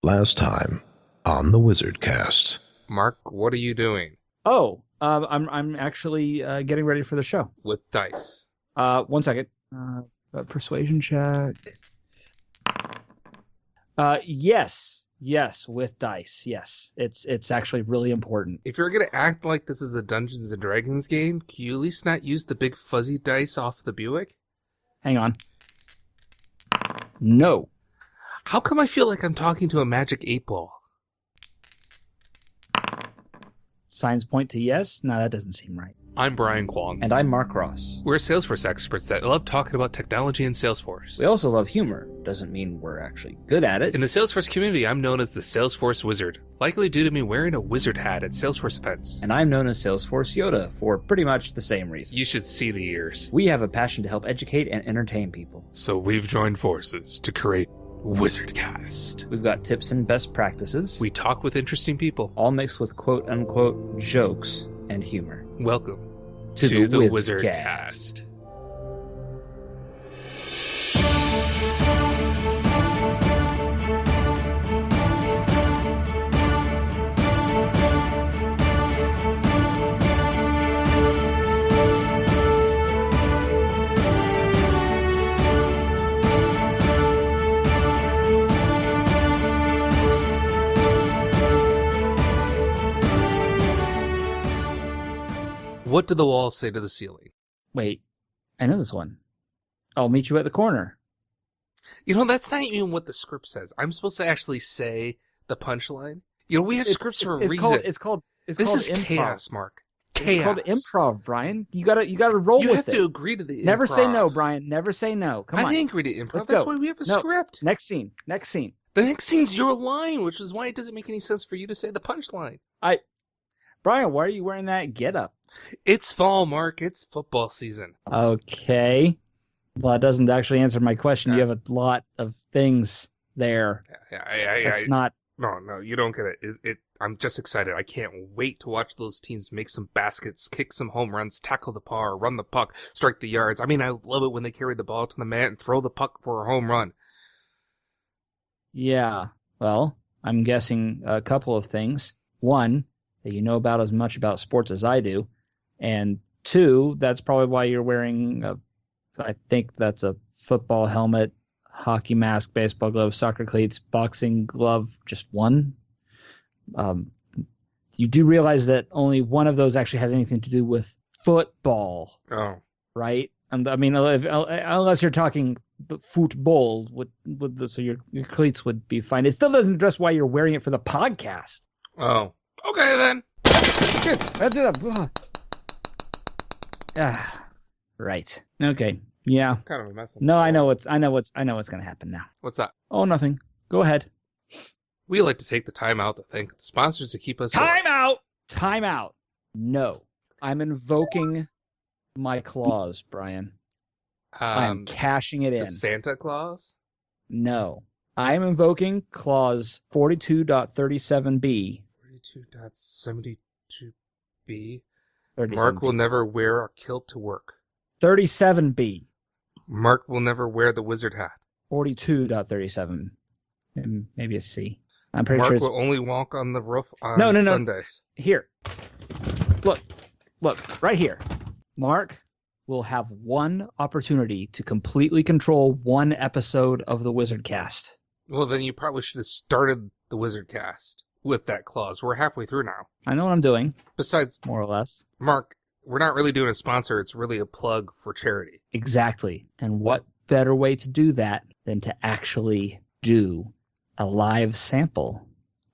Last time on the WizardCast. Mark, what are you doing? I'm actually getting ready for the show. With dice. 1 second. Persuasion check. Yes, with dice. Yes, it's actually really important. If you're going to act like this is a Dungeons & Dragons game, can you at least not use the big fuzzy dice off the Buick? Hang on. No. How come I feel like I'm talking to a magic 8-ball? Signs point to yes? No, that doesn't seem right. I'm Brian Kwong. And I'm Mark Ross. We're Salesforce experts that love talking about technology and Salesforce. We also love humor. Doesn't mean we're actually good at it. In the Salesforce community, I'm known as the Salesforce Wizard, likely due to me wearing a wizard hat at Salesforce events. And I'm known as Salesforce Yoda for pretty much the same reason. You should see the ears. We have a passion to help educate and entertain people. So we've joined forces to create WizardCast. We've got tips and best practices. We talk with interesting people. All mixed with quote-unquote jokes and humor. Welcome to the WizardCast. What do the walls say to the ceiling? Wait, I know this one. I'll meet you at the corner. You know, that's not even what the script says. I'm supposed to actually say the punchline. You know, we have scripts for a reason. It's called This is improv. chaos, Mark. It's Chaos. called improv, Brian. You gotta roll with it. You have to agree to the improv. Never say no, Brian. Never say no. Come on. I didn't agree to improv. Let's That's go. why we have a No. script. Next scene. The next scene's your line, which is why it doesn't make any sense for you to say the punchline. Brian, why are you wearing that getup? It's fall, Mark. It's football season. Okay. Well, it doesn't actually answer my question. Yeah. You have a lot of things there. Yeah, Not. No, you don't get it. I'm just excited. I can't wait to watch those teams make some baskets, kick some home runs, tackle the par, run the puck, strike the yards. I mean, I love it when they carry the ball to the mat and throw the puck for a home run. Yeah. Well, I'm guessing a couple of things. One, that you know about as much about sports as I do. And two, that's probably why you're wearing I think that's a football helmet, hockey mask, baseball glove, soccer cleats, boxing glove, just one. You do realize that only one of those actually has anything to do with football, Oh. right? And I mean, unless you're talking football, so your cleats would be fine. It still doesn't address why you're wearing it for the podcast. Oh. Okay, then. Good. Let's do that. Right. Okay. Yeah. Kind of a mess. No, I know what's gonna happen now. What's that? Oh, nothing. Go ahead. We like to take the time out to thank the sponsors to keep us Time out. Time out. No, I'm invoking my clause, Brian. I'm cashing it the in. Santa Claus? No, I'm invoking clause 42.37b. 42.72b. 37B. Mark will never wear a kilt to work. 37b. Mark will never wear the wizard hat. 42.37. And maybe a C. I'm pretty Mark sure it's will only walk on the roof on No. Sundays. here. Look, right here. Mark will have one opportunity to completely control one episode of the WizardCast. Well, then you probably should have started the WizardCast with that clause. We're halfway through now. I know what I'm doing, Besides, more or less. Mark, we're not really doing a sponsor. It's really a plug for charity. Exactly. And what better way to do that than to actually do a live sample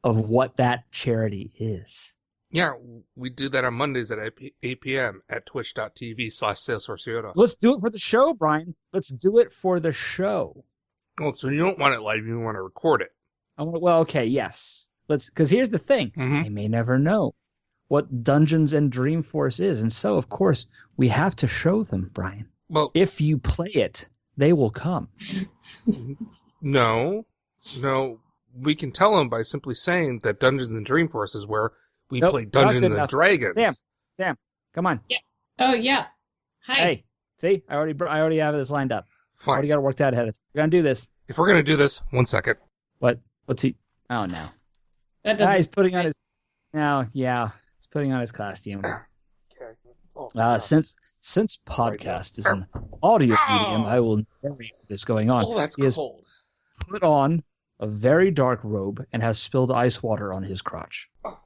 of what that charity is? Yeah, we do that on Mondays at 8 p.m. at twitch.tv/SalesforceYoda. Let's do it for the show, Brian. Let's do it for the show. Oh, so you don't want it live, you want to record it. Well, okay, yes. Because here's the thing. Mhm. They may never know what Dungeons and Dreamforce is. And so, of course, we have to show them, Brian. Well, If you play it, they will come. no, we can tell them by simply saying that Dungeons and Dreamforce is where we Nope, play not Dungeons good and enough. Dragons. Sam, come on. Oh, yeah. Hi. Hey, see, I already have this lined up. I Fine. already got it worked out ahead of time. We're gonna do this. If we're going to do this, 1 second. What? What's he? Oh no. That doesn't. He's putting on his. Now, yeah, he's putting on his costume. Okay. Oh, Since podcast is an audio medium, I will narrate what's going on. Oh, that's He has cold. put on a very dark robe and has spilled ice water on his crotch. Oh.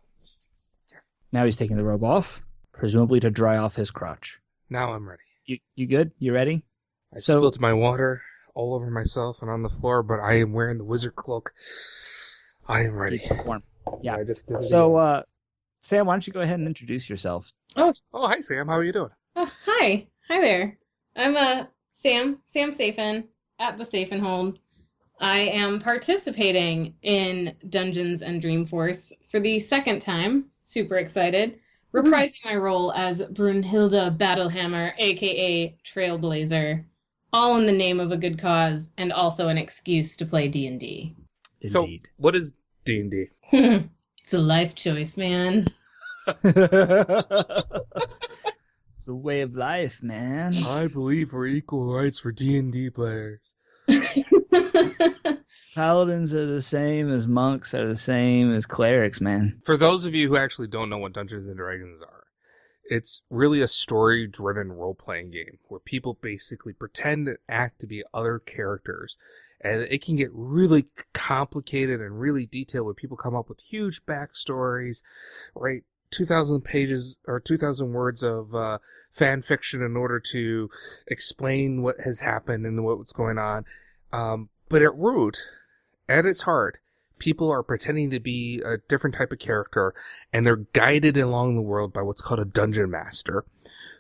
Now he's taking the robe off, presumably to dry off his crotch. Now I'm ready. You good? You ready? I spilled my water all over myself and on the floor, but I am wearing the wizard cloak. I am ready. Keep it warm. Yeah. I just did it So, again. Sam, why don't you go ahead and introduce yourself? Oh, hi, Sam. How are you doing? Hi. Hi there. I'm Sam Safin at the Safin Hold. I am participating in Dungeons and Dreamforce for the second time. Super excited. Reprising my role as Brunhilde Battlehammer, aka Trailblazer, all in the name of a good cause and also an excuse to play D&D. Indeed. So, what is D&D? It's a life choice, man. It's a way of life, man. I believe for equal rights for D&D players. Paladins are the same as monks are the same as clerics, man. For those of you who actually don't know what Dungeons and Dragons are, it's really a story-driven role-playing game where people basically pretend and act to be other characters. And it can get really complicated and really detailed where people come up with huge backstories, right? 2,000 pages or 2,000 words of fan fiction in order to explain what has happened and what's going on. But at its heart, people are pretending to be a different type of character, and they're guided along the world by what's called a dungeon master,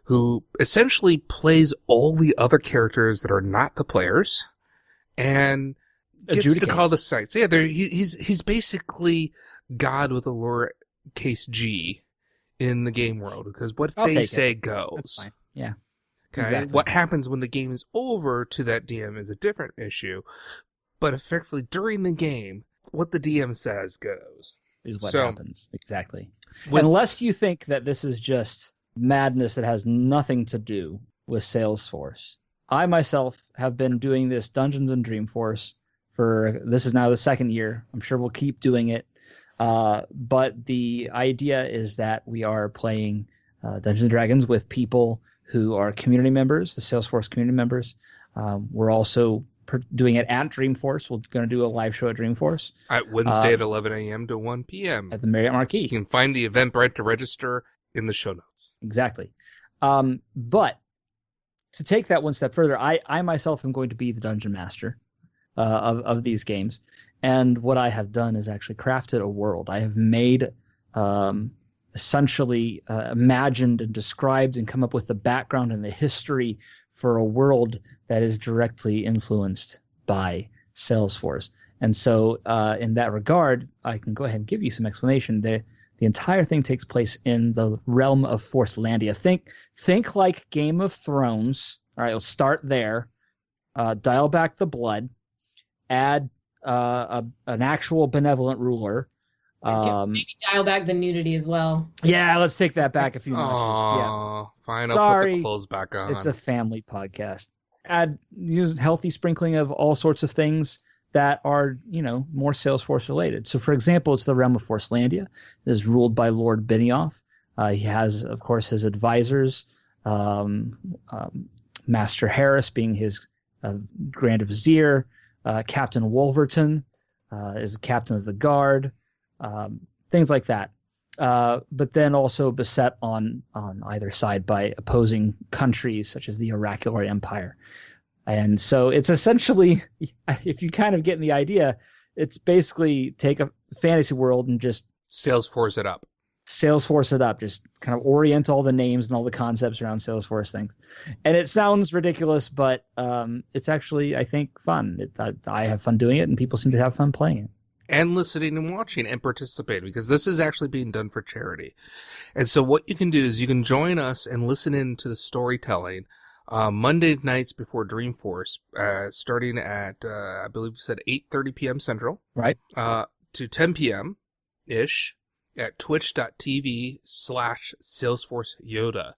who essentially plays all the other characters that are not the players, and gets to call the sites. Yeah, he's basically God with a lowercase g in the game world, because what they say goes. That's fine. Yeah. Okay. Exactly. What happens when the game is over to that DM is a different issue, but effectively during the game, what the DM says goes. Is what happens. Exactly. With, Unless you think that this is just madness that has nothing to do with Salesforce. I myself have been doing this Dungeons and Dreamforce this is now the second year. I'm sure we'll keep doing it. But the idea is that we are playing Dungeons and Dragons with people who are community members, the Salesforce community members. We're also doing it at Dreamforce. We're going to do a live show at Dreamforce. At Wednesday at 11 a.m. to 1 p.m. At the Marriott Marquis. You can find the Eventbrite to register in the show notes. Exactly. But to take that one step further, I myself am going to be the dungeon master of these games. And what I have done is actually crafted a world. I have made, essentially imagined and described and come up with the background and the history for a world that is directly influenced by Salesforce. And so in that regard, I can go ahead and give you some explanation. The entire thing takes place in the realm of Forcelandia. Think like Game of Thrones. All right, we'll start there. Dial back the blood. Add an actual benevolent ruler. Maybe dial back the nudity as well. Yeah, let's take that back a few notches. Yeah. Fine, Sorry, I'll put the clothes back on. It's a family podcast. Use healthy sprinkling of all sorts of things that are, more Salesforce related. So, for example, it's the realm of Forcelandia. It is ruled by Lord Benioff. He has, of course, his advisors, Master Harris being his Grand Vizier, Captain Wolverton is the captain of the guard, things like that. But then also beset on either side by opposing countries such as the Oracular Empire. And so it's essentially, if you kind of get the idea, it's basically take a fantasy world and just Salesforce it up. Just kind of orient all the names and all the concepts around Salesforce things. And it sounds ridiculous, but it's actually, I think, fun. I have fun doing it, and people seem to have fun playing it. And listening and watching and participating, because this is actually being done for charity. And so what you can do is you can join us and listen in to the storytelling Monday nights before Dreamforce, starting at, I believe you said 8:30 p.m. Central. Right. To 10 p.m.-ish at twitch.tv/Salesforce Yoda.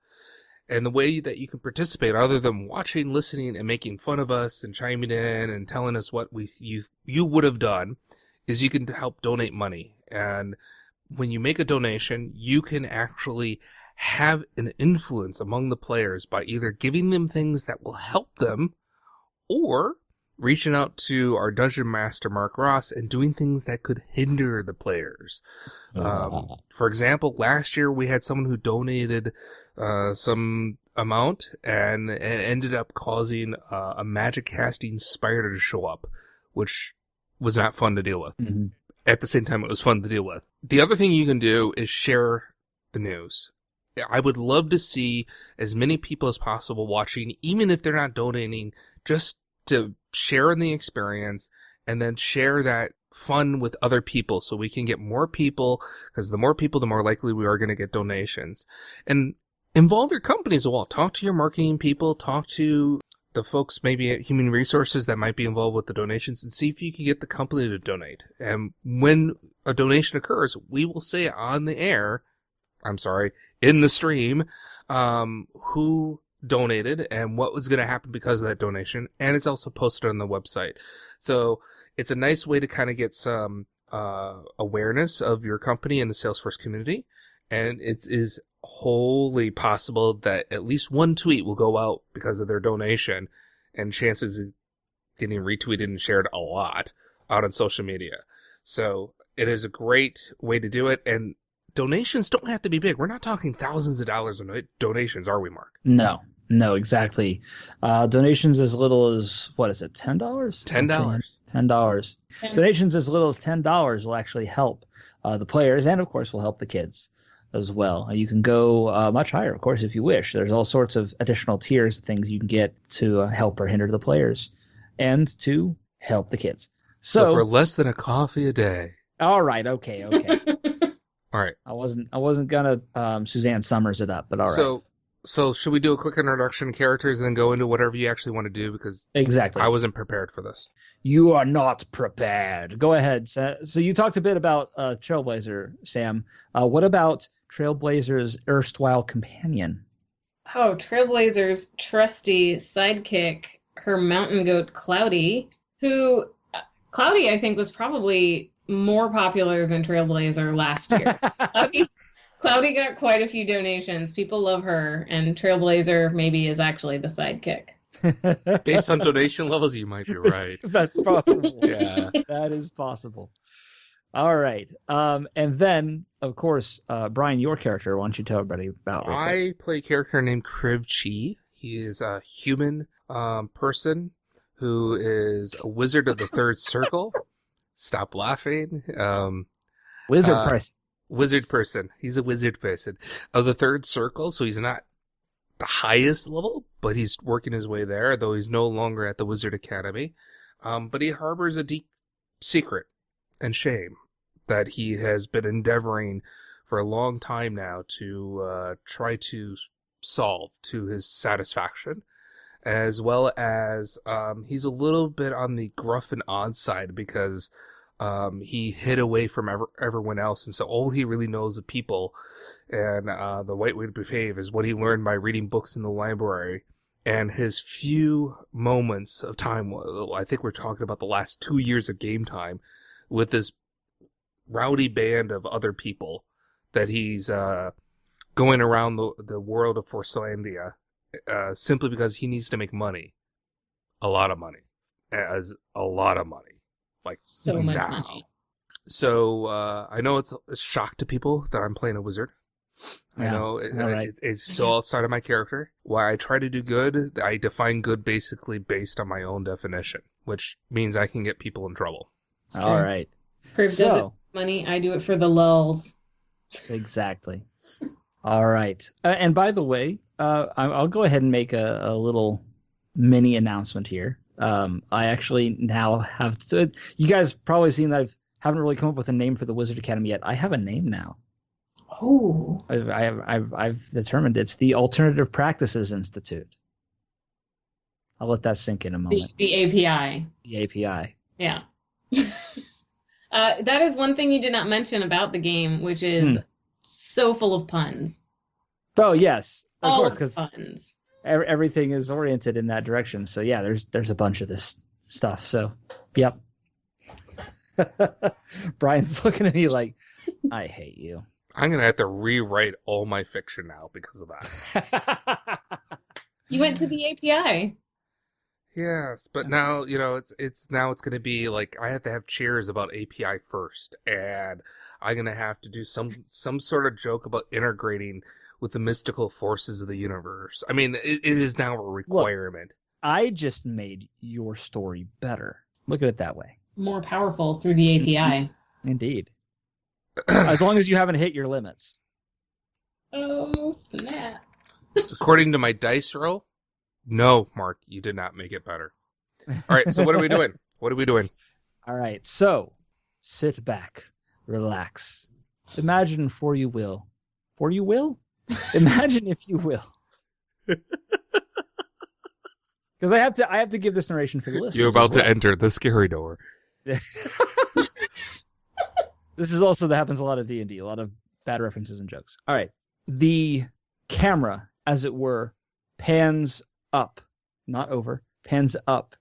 And the way that you can participate, other than watching, listening, and making fun of us and chiming in and telling us what you would have done, is you can help donate money. And when you make a donation, you can actually have an influence among the players by either giving them things that will help them or reaching out to our dungeon master, Mark Ross, and doing things that could hinder the players. For example, last year we had someone who donated some amount and ended up causing a magic casting spider to show up, which was not fun to deal with. Mm-hmm. At the same time, it was fun to deal with. The other thing you can do is share the news. I would love to see as many people as possible watching, even if they're not donating, just to share in the experience and then share that fun with other people so we can get more people, because the more people, the more likely we are going to get donations. And involve your company as well. Talk to your marketing people, talk to the folks maybe at Human Resources that might be involved with the donations, and see if you can get the company to donate. And when a donation occurs, we will say on the air, in the stream, who donated and what was going to happen because of that donation, and it's also posted on the website. So it's a nice way to kind of get some awareness of your company in the Salesforce community, and it is wholly possible that at least one tweet will go out because of their donation, and chances of getting retweeted and shared a lot out on social media. So it is a great way to do it, and donations don't have to be big. We're not talking thousands of dollars in donations, are we, Mark? No, exactly. Donations as little as, what is it, $10? $10. $10. Donations as little as $10 will actually help the players, and of course will help the kids as well. You can go much higher, of course, if you wish. There's all sorts of additional tiers of things you can get to help or hinder the players and to help the kids. So for less than a coffee a day. All right, okay. All right. I wasn't gonna Suzanne Summers it up, but all right. So should we do a quick introduction of characters and then go into whatever you actually want to do? Because exactly, I wasn't prepared for this. You are not prepared. Go ahead. So you talked a bit about Trailblazer, Sam. What about Trailblazer's erstwhile companion? Oh, Trailblazer's trusty sidekick, her mountain goat Cloudy, who Cloudy I think was probably more popular than Trailblazer last year. Cloudy got quite a few donations. People love her, and Trailblazer maybe is actually the sidekick. Based on donation levels, you might be right. That's possible. Yeah. That is possible. All right. And then, of course, Brian, your character, why don't you tell everybody about it? I play a character named Kriv Chi. He is a human person who is a wizard of the third circle. Stop laughing. Wizard person. He's a wizard person of the third circle, so he's not the highest level, but he's working his way there, though he's no longer at the Wizard Academy. But he harbors a deep secret and shame that he has been endeavoring for a long time now to try to solve to his satisfaction, as well as he's a little bit on the gruff and odd side because he hid away from everyone else, and so all he really knows of people and the right way to behave is what he learned by reading books in the library. And his few moments of time, I think we're talking about the last 2 years of game time, with this rowdy band of other people that he's going around the world of Forcelandia simply because he needs to make money. A lot of money. Like so much now. money. So I know it's a shock to people that I'm playing a wizard. I know it's so outside of my character. While I try to do good, I define good basically based on my own definition, which means I can get people in trouble. All right. Kriv does it for money. I do it for the lulls. Exactly. All right. And by the way, I'll go ahead and make a little mini announcement here. I actually now have to, you guys probably seen that I haven't really come up with a name for the Wizard Academy yet. I have a name now. Oh. I've determined it's the Alternative Practices Institute. I'll let that sink in a moment. The API. The API. Yeah. That is one thing you did not mention about the game, which is so full of puns. Oh, yes. Of All course, of because puns. Everything is oriented in that direction. So yeah, there's a bunch of this stuff. So, yep. Brian's looking at me like, I hate you. I'm going to have to rewrite all my fiction now because of that. You went to the API. Yes, but now, it's going to be like I have to have cheers about API first, and I'm going to have to do some sort of joke about integrating with the mystical forces of the universe. I mean, it is now a requirement. Look, I just made your story better. Look at it that way. More powerful through the API. Indeed. As long as you haven't hit your limits. Oh, snap. According to my dice roll, no, Mark, you did not make it better. All right, so what are we doing? All right, so sit back, relax. Imagine for you will. For you will? Imagine if you will. Because I have to give this narration for the listeners. You're about to enter the scary door. This is also that happens a lot of D&D, a lot of bad references and jokes. All right. The camera, as it were, pans up, not over, pans up,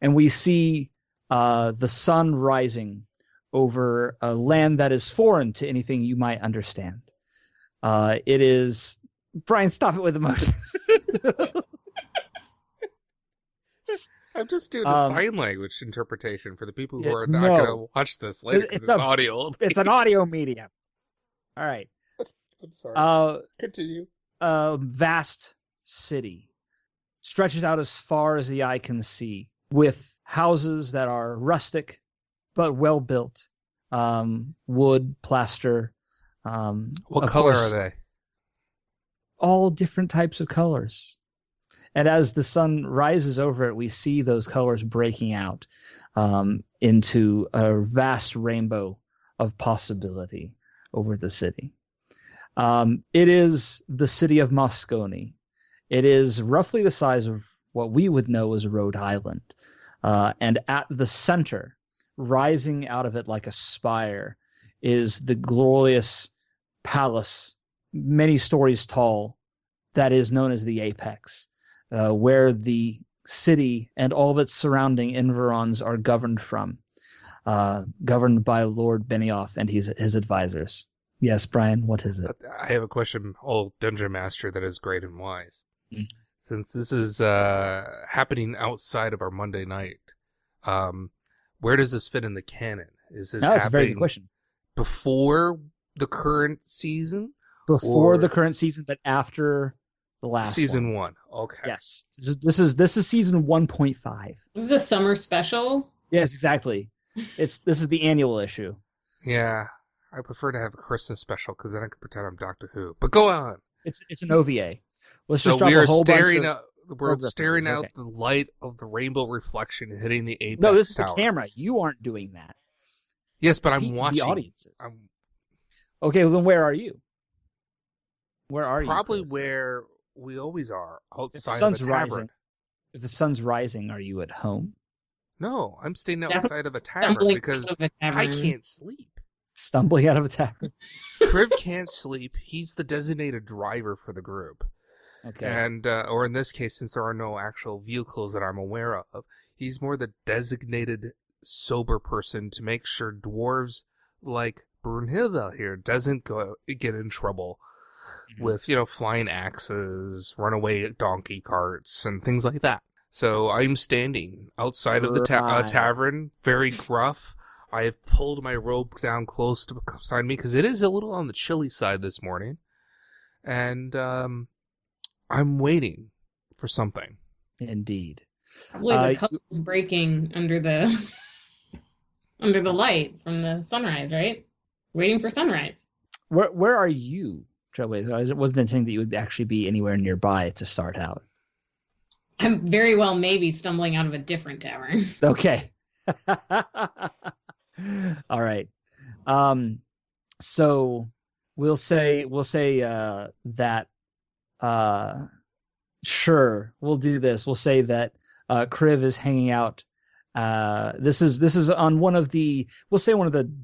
and we see the sun rising over a land that is foreign to anything you might understand. It is... Brian, stop it with emotions. I'm just doing a sign language interpretation for the people who are not going to watch this later because it's audio. It's an audio medium. All right. I'm sorry. Continue. A vast city stretches out as far as the eye can see, with houses that are rustic but well built, wood, plaster. What color are they? All different types of colors. And as the sun rises over it, we see those colors breaking out into a vast rainbow of possibility over the city. It is the city of Moscone. It is roughly the size of what we would know as Rhode Island. And at the center, rising out of it like a spire, is the glorious palace, many stories tall, that is known as the Apex. Where the city and all of its surrounding environs are governed from, governed by Lord Benioff and his advisors. Yes, Brian, what is it? I have a question, old dungeon master that is great and wise. Since this is happening outside of our Monday night, where does this fit in the canon? Is this That's a very good question. Before the current season? Before the current season, but after... the last season one. Okay. Yes. This is season 1.5. This is a summer special. Yes, exactly. This is the annual issue. Yeah, I prefer to have a Christmas special because then I can pretend I'm Doctor Who. But go on. It's an OVA. Let's so just drop we are a whole staring bunch out. We're staring out the light of the rainbow reflection hitting the apex. No, this is tower. the camera. You aren't doing that. Yes, but I'm watching. The audiences. Okay, well, then where are you? Where are you? Probably where we always are, outside of a tavern. If the sun's rising, are you at home? No, I'm staying outside of a tavern because I can't sleep. Stumbling out of a tavern. Kriv can't sleep. He's the designated driver for the group. Okay. And, or in this case, since there are no actual vehicles that I'm aware of, he's more the designated sober person to make sure dwarves like Brunhilde here doesn't get in trouble with, flying axes, runaway donkey carts, and things like that. So I'm standing outside of the tavern, very gruff. I have pulled my robe down close to beside me because it is a little on the chilly side this morning. And I'm waiting for something. Indeed. Probably the colors breaking under the light from the sunrise, right? Waiting for sunrise. Where are you, Trailblazer? I wasn't intending that you would actually be anywhere nearby to start out. I'm very well maybe stumbling out of a different tavern. Okay. All right. So we'll say that sure, we'll do this. We'll say that Kriv is hanging out. This is on one of the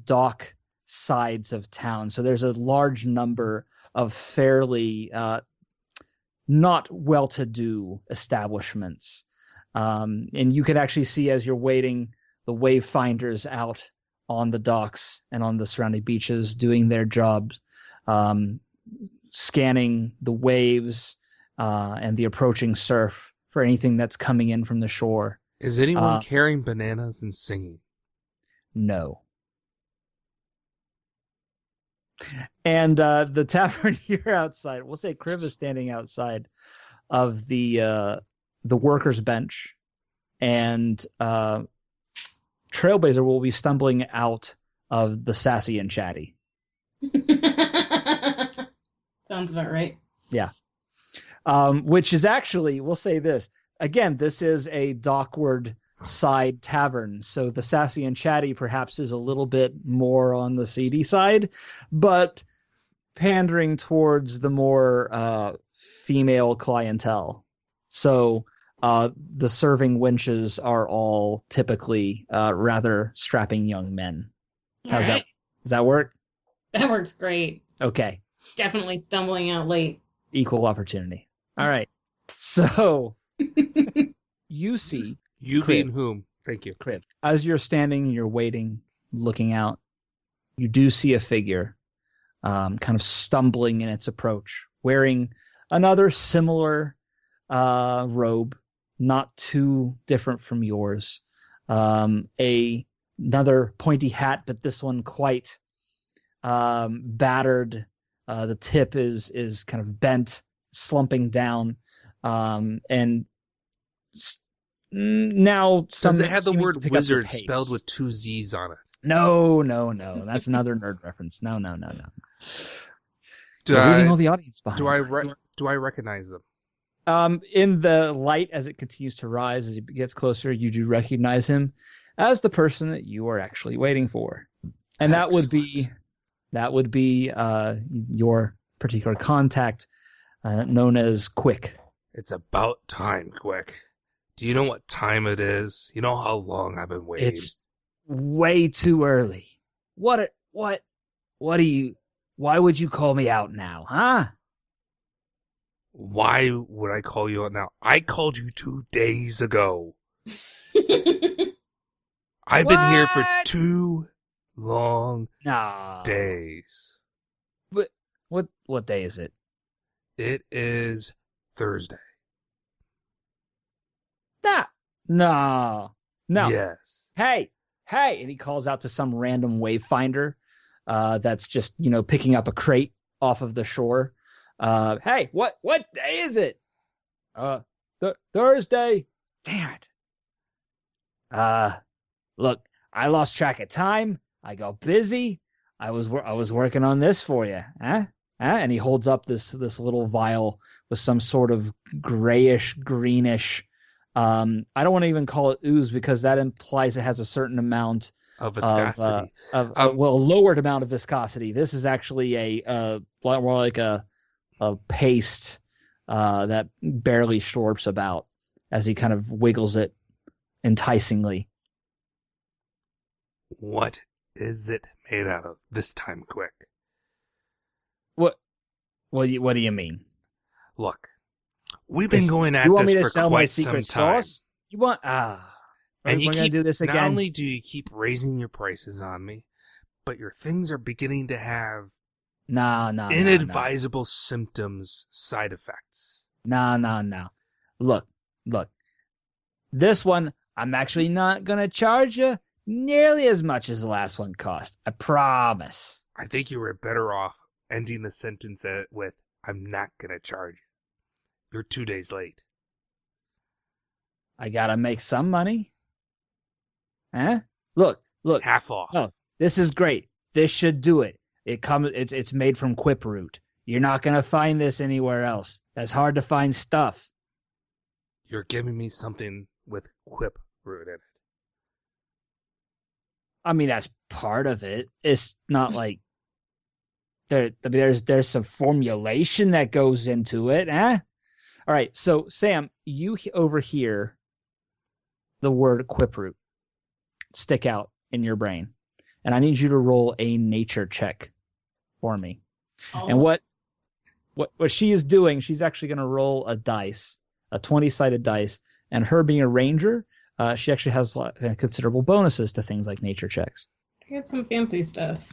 dock sides of town. So there's a large number of fairly not well-to-do establishments. And you can actually see as you're waiting the wayfinders out on the docks and on the surrounding beaches doing their jobs, scanning the waves and the approaching surf for anything that's coming in from the shore. Is anyone carrying bananas and singing? No. And the tavernier outside, we'll say Kriv is standing outside of the workers' bench, and Trailblazer will be stumbling out of the sassy and chatty. Sounds about right. Yeah. Which is actually, we'll say this, again, this is a dockward side tavern, so the sassy and chatty perhaps is a little bit more on the seedy side, but pandering towards the more female clientele. So the serving wenches are all typically rather strapping young men. How's that? Does that work? That works great. Okay. Definitely stumbling out late. Equal opportunity. All right. So you see You Kriv. being whom? Thank you. Kriv. As you're standing, you're waiting, looking out, you do see a figure kind of stumbling in its approach, wearing another similar robe, not too different from yours. Another pointy hat, but this one quite battered. The tip is kind of bent, slumping down, and now some. Does it have the seeming to word pick up your wizard pace. spelled with 2 Z's on it? No. That's another nerd reference. No. Do You're leaving all I, the audience behind. do I recognize them? In the light as it continues to rise, as he gets closer, you do recognize him as the person that you are actually waiting for, and that would be your particular contact, known as Quick. It's about time, Quick. Do you know what time it is? You know how long I've been waiting? It's way too early. Why would you call me out now, huh? Why would I call you out now? I called you 2 days ago. I've been here for 2 long days. What day is it? It is Thursday. No. Yes. Hey, and he calls out to some random wayfinder that's just, picking up a crate off of the shore. Hey, what day is it? Thursday. Damn it. Look, I lost track of time. I got busy. I was working on this for you, huh? And he holds up this little vial with some sort of grayish, greenish. I don't want to even call it ooze because that implies it has a certain amount Of viscosity. a lowered amount of viscosity. This is actually a more like a paste that barely slurps about as he kind of wiggles it enticingly. What is it made out of this time, Quick? What do you mean? Look, we've been going at you want this me to for sell my quite secret some time. sauce? You want And we're gonna do this again? Not only do you keep raising your prices on me, but your things are beginning to have inadvisable symptoms, side effects. No. Look. This one, I'm actually not gonna charge you nearly as much as the last one cost. I promise. I think you were better off ending the sentence with, I'm not going to charge you. You're 2 days late. I gotta make some money. Huh? Look. Half off. Oh, this is great. This should do it. It's made from quip root. You're not gonna find this anywhere else. That's hard to find stuff. You're giving me something with quip root in it. I mean, that's part of it. It's not like there's some formulation that goes into it, eh? All right, so Sam, you overhear the word quiproot stick out in your brain, and I need you to roll a nature check for me. Oh. And what she is doing, she's actually going to roll a dice, a 20-sided dice, and her being a ranger, she actually has considerable bonuses to things like nature checks. I got some fancy stuff.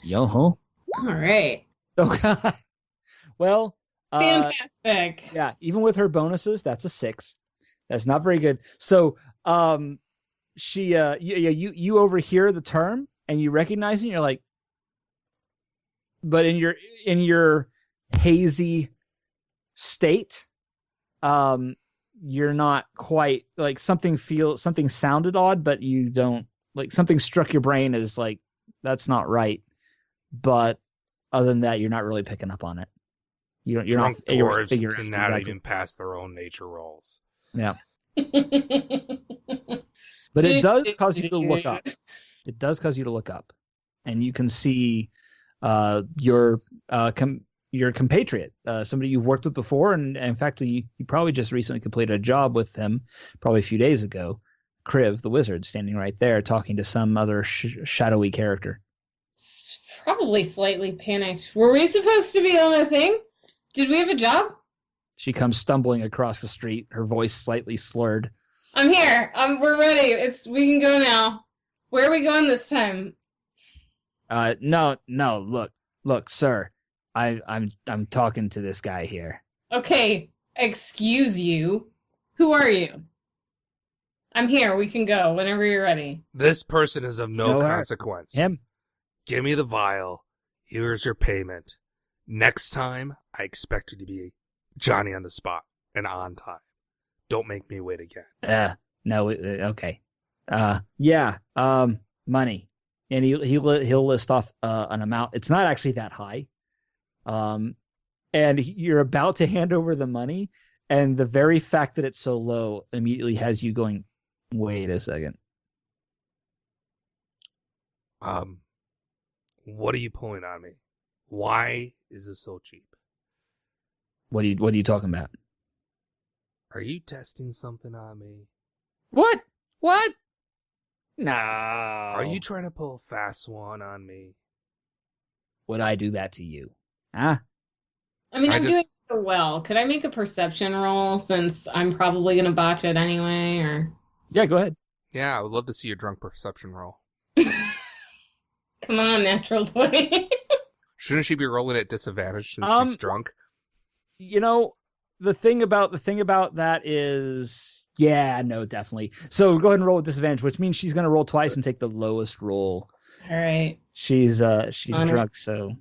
Yo-ho. All right. Oh, God. Well, Fantastic. yeah, even with her bonuses, that's a 6. That's not very good. So, you overhear the term and you recognize it, and you're like, but in your hazy state, you're not quite like something sounded odd, but you don't like something struck your brain as like that's not right. But other than that, you're not really picking up on it. You're Drunk not able to dwarves figure out cannot exactly. even pass their own nature rolls. Yeah, but it does cause you to look up. It does cause you to look up, and you can see your compatriot, somebody you've worked with before, and in fact, you probably just recently completed a job with him, probably a few days ago. Kriv, the wizard, standing right there, talking to some other shadowy character. Probably slightly panicked. Were we supposed to be on a thing? Did we have a job? She comes stumbling across the street, her voice slightly slurred. I'm here. We're ready. We can go now. Where are we going this time? No. Look, sir. I'm talking to this guy here. Okay, excuse you. Who are you? I'm here. We can go whenever you're ready. This person is of no consequence. Him? Give me the vial. Here's your payment. Next time, I expect you to be Johnny on the spot and on time. Don't make me wait again. No, okay. Yeah, money. And he'll list off an amount. It's not actually that high. And you're about to hand over the money, and the very fact that it's so low immediately has you going, wait a second. What are you pulling on me? Why is this so cheap? What are you talking about? Are you testing something on me? What? No. Are you trying to pull a fast one on me? Would I do that to you? Huh? I mean, I'm doing so well. Could I make a perception roll since I'm probably going to botch it anyway? Or Yeah, go ahead. Yeah, I would love to see your drunk perception roll. Come on, natural 20. Shouldn't she be rolling at disadvantage since she's drunk? You know, the thing about that is, yeah, no, definitely. So go ahead and roll with disadvantage, which means she's going to roll twice and take the lowest roll. All right. She's drunk, so.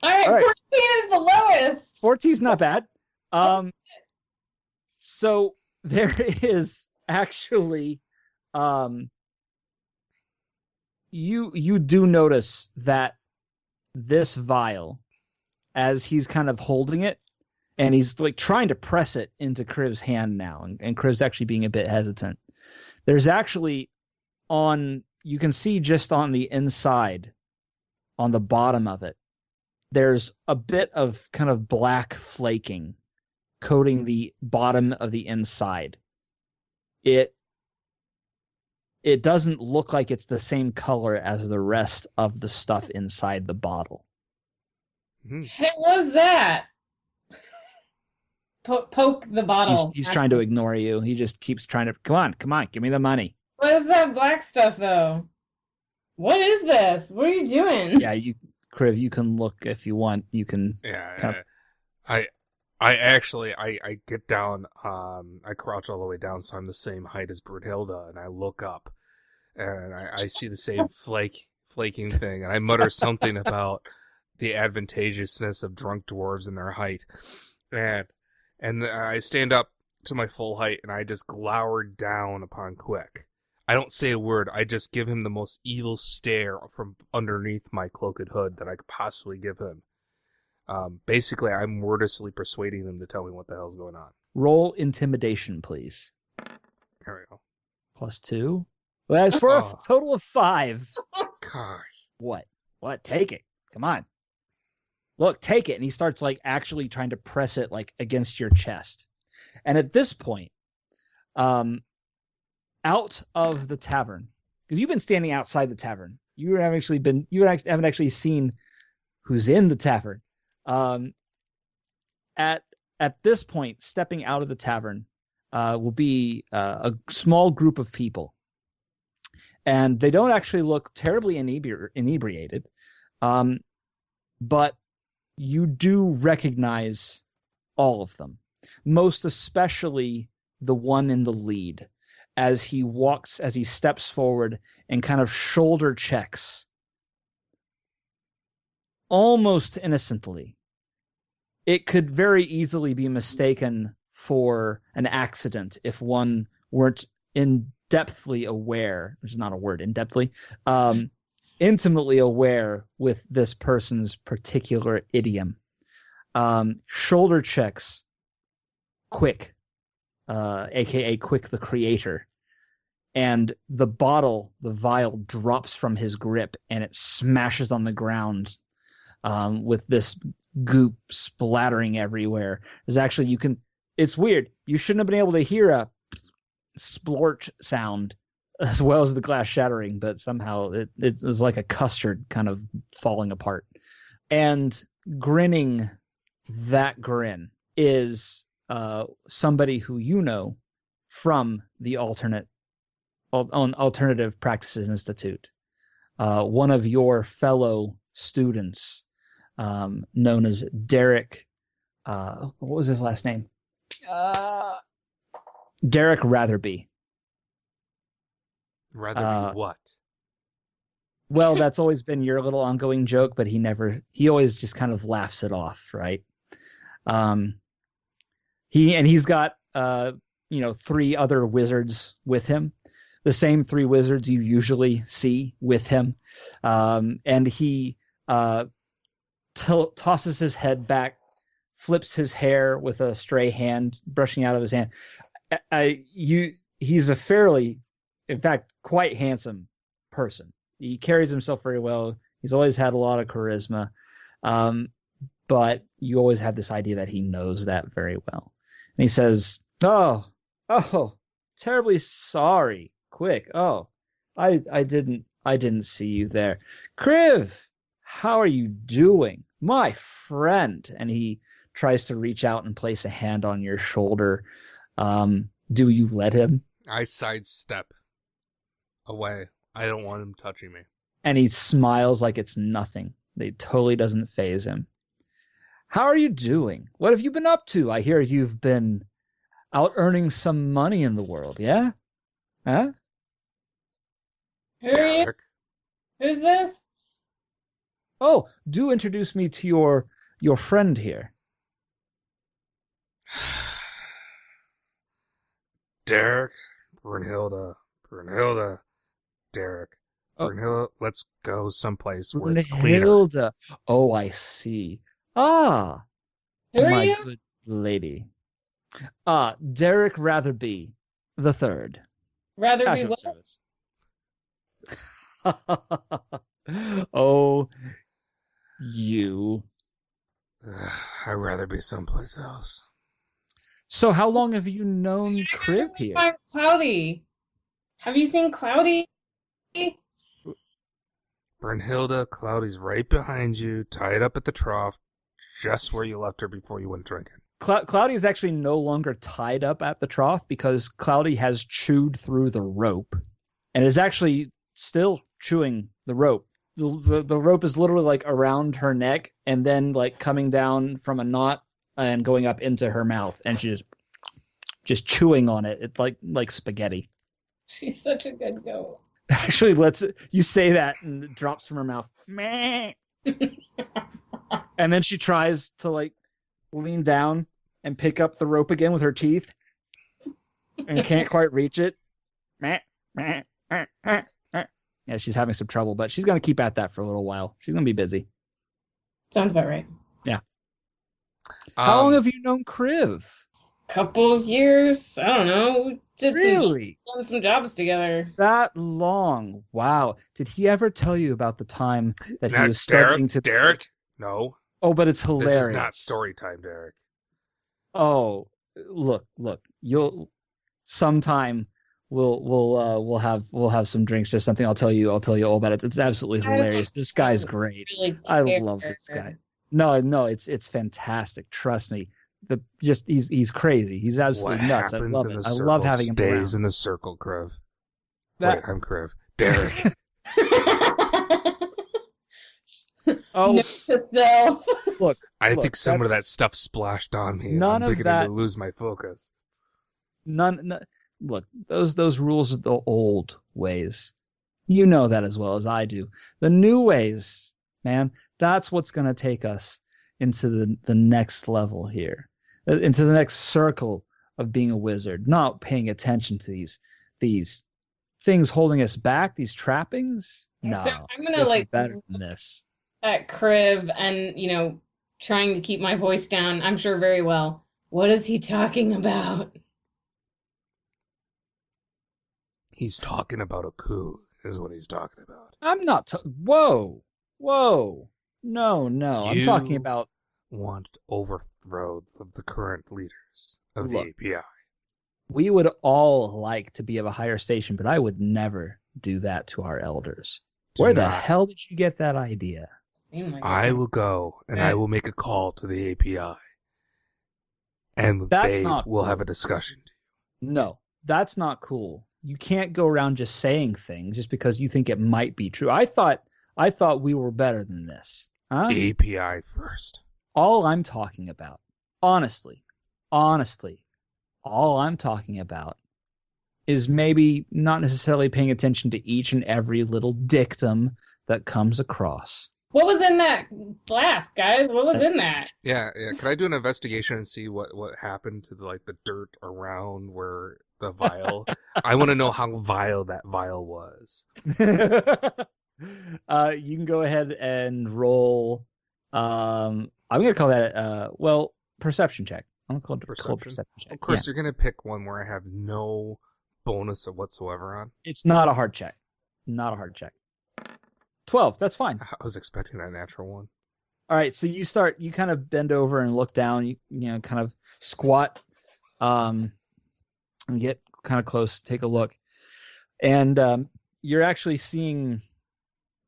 All right, 14 is the lowest. 14 is not bad. So there is actually, you do notice that this vial, as he's kind of holding it, and he's like trying to press it into Kriv's hand now, and Kriv's actually being a bit hesitant. There's actually you can see just on the inside, on the bottom of it, there's a bit of kind of black flaking coating the bottom of the inside. It doesn't look like it's the same color as the rest of the stuff inside the bottle. Hey, what's that? Poke the bottle. He's trying to ignore you. He just keeps trying to, come on, give me the money. What is that black stuff, though? What is this? What are you doing? Yeah, Kriv, you can look if you want. You can. Yeah, I get down. I crouch all the way down, so I'm the same height as Brunhilde, and I look up, and I see the same flaking thing, and I mutter something about the advantageousness of drunk dwarves and their height, and I stand up to my full height, and I just glower down upon Quick. I don't say a word. I just give him the most evil stare from underneath my cloaked hood that I could possibly give him. Basically, I'm wordlessly persuading him to tell me what the hell's going on. Roll intimidation, please. There we go. +2. Well, that's for a total of 5. Gosh. What? Take it. Come on. Look, take it. And he starts like actually trying to press it like against your chest. And at this point, out of the tavern, because you've been standing outside the tavern. You haven't actually seen who's in the tavern. At this point, stepping out of the tavern will be a small group of people, and they don't actually look terribly inebriated, but you do recognize all of them, most especially the one in the lead, as he steps forward and kind of shoulder checks almost innocently. It could very easily be mistaken for an accident if one weren't in-depthly aware, which is not a word, in-depthly, intimately aware with this person's particular idiom. Shoulder checks Quick, aka Quick the Creator, and the vial drops from his grip and it smashes on the ground with this goop splattering everywhere. There's actually, it's weird. You shouldn't have been able to hear a splorch sound as well as the glass shattering, but somehow it was like a custard kind of falling apart. And grinning that grin is somebody who you know from the Alternative Practices Institute, one of your fellow students, known as Derek. What was his last name? Derek Ratherby. Ratherby what? Well, that's always been your little ongoing joke, but he always just kind of laughs it off, right? He's got 3 other wizards with him, the same 3 wizards you usually see with him, and he tosses his head back, flips his hair with a stray hand brushing out of his hand. He's a fairly, in fact, quite handsome person. He carries himself very well. He's always had a lot of charisma, but you always have this idea that he knows that very well. And he says, "Oh, terribly sorry. Quick. Oh, I didn't see you there. Kriv, how are you doing, my friend?" And he tries to reach out and place a hand on your shoulder. Do you let him? I sidestep away. I don't want him touching me. And he smiles like it's nothing. It totally doesn't faze him. How are you doing? What have you been up to? I hear you've been out earning some money in the world, yeah? Huh? Who are you? Derek. Who's this? Oh, do introduce me to your friend here. Derek, Brunhilde, Derek, Oh. Brunhilde, let's go someplace where it's cleaner. Brunhilde. Oh, I see. Ah, Who are my you? good lady. Derek Ratherby the Third. Rather be Casual what? service. Oh, you. I'd rather be someplace else. So how long have you known Kriv here? Find Cloudy. Have you seen Cloudy? Brunhilde, Cloudy's right behind you, tied up at the trough, just where you left her before you went drinking. Cloudy is actually no longer tied up at the trough because Cloudy has chewed through the rope and is actually still chewing the rope. The rope is literally like around her neck and then like coming down from a knot and going up into her mouth, and she's just chewing on it. It's like spaghetti. She's such a good goat. Actually, you say that and it drops from her mouth. Meh. And then she tries to like lean down and pick up the rope again with her teeth and can't quite reach it. Meh, meh, meh, meh, meh. Yeah, she's having some trouble, but she's going to keep at that for a little while. She's going to be busy. Sounds about right. Yeah. How long have you known Kriv? Couple of years. I don't know. Really? Done some jobs together. That long? Wow. Did he ever tell you about the time that he Now, was studying to... Derek? No. Oh, but it's hilarious. This is not story time, Derek. Oh, look. You'll sometime we'll have some drinks or something. I'll tell you all about it. It's absolutely hilarious. This guy's great. Really I love this guy. No, it's fantastic. Trust me. He's crazy. He's absolutely what nuts. I happens love in it. the I circle love having him stays around. in the circle, Kriv. That- Wait, I'm Kriv. Derek. Oh, Note to self. look. I Look, think some of that that's- stuff splashed on me. None I'm of beginning that- to lose my focus. None. Look, those rules are the old ways. You know that as well as I do. The new ways, man, that's what's going to take us into the next level here, into the next circle of being a wizard. Not paying attention to these things holding us back, these trappings. No, So I'm gonna it's like better than this. at Crib and trying to keep my voice down. I'm sure very well. What is he talking about? He's talking about a coup, is what he's talking about. I'm not. Whoa. No. I'm talking You about. want to overthrow the current leaders of Look. the API. We would all like to be of a higher station, but I would never do that to our elders. Do Where the not. hell did you get that idea? Seemed like I it. will go and I will make a call to the API. And That's they not will cool. have a discussion. No, that's not cool. You can't go around just saying things just because you think it might be true. I thought we were better than this. Huh? API first. All I'm talking about, honestly, all I'm talking about is maybe not necessarily paying attention to each and every little dictum that comes across. What was in that glass, guys? What was in that? Yeah. Could I do an investigation and see what happened to the dirt around where the vial? I want to know how vile that vial was. You can go ahead and roll. I'm gonna call that perception check. I'm gonna call it perception check. Of course, Yeah. you're gonna pick one where I have no bonus whatsoever on. It's not a hard check. Not a hard check. 12. That's fine. I was expecting a natural one. All right, so you kind of bend over and look down, you kind of squat, and get kind of close, take a look. And you're actually seeing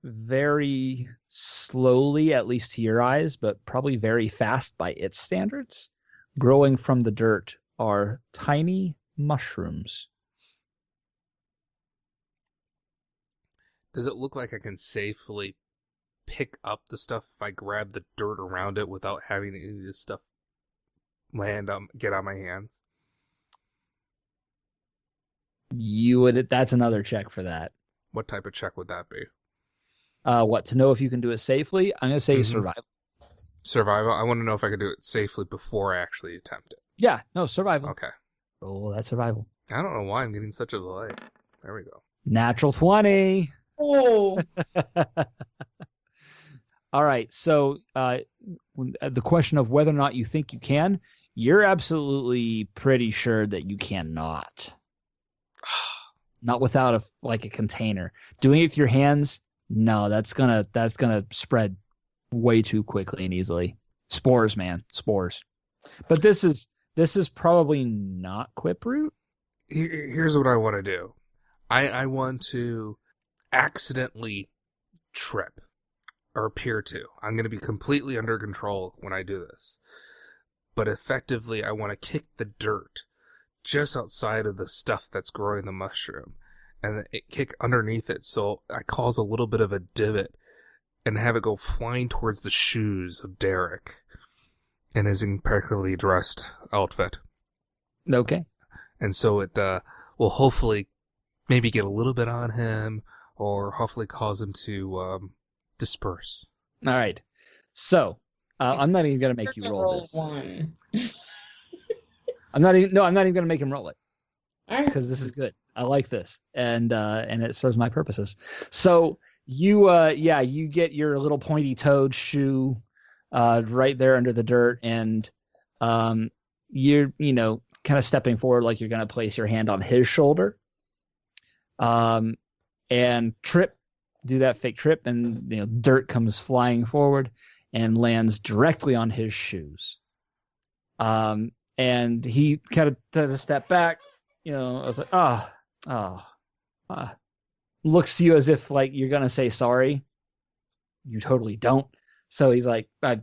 very slowly, at least to your eyes, but probably very fast by its standards, growing from the dirt are tiny mushrooms. Does it look like I can safely pick up the stuff if I grab the dirt around it without having any of this stuff get on my hands? That's another check for that. What type of check would that be? What, to know if you can do it safely? I'm going to say Mhm. survival. Survival? I want to know if I could do it safely before I actually attempt it. Yeah, no, survival. Okay. Oh, that's survival. I don't know why I'm getting such a delay. There we go. Natural 20. Oh, All right, so the question of whether or not you think you can, you're absolutely pretty sure that you cannot. Not without a container. Doing it with your hands, no, that's gonna spread way too quickly and easily. Spores, man, spores. But this is probably not quip root. Here's what I want to do. I want to accidentally trip or appear to. I'm going to be completely under control when I do this. But effectively, I want to kick the dirt just outside of the stuff that's growing the mushroom and kick underneath it so I cause a little bit of a divot and have it go flying towards the shoes of Derek in his impeccably dressed outfit. Okay. And so it will hopefully maybe get a little bit on him or hopefully cause him to disperse. All right. So I'm not even gonna make you roll this. one. I'm not even gonna make him roll it All right. because this is good. I like this, and it serves my purposes. So you get your little pointy-toed shoe right there under the dirt, and you're kind of stepping forward like you're gonna place your hand on his shoulder, and do that fake trip, and dirt comes flying forward and lands directly on his shoes. And he kind of does a step back, I was like, looks to you as if like you're gonna say sorry. You totally don't. So he's like, I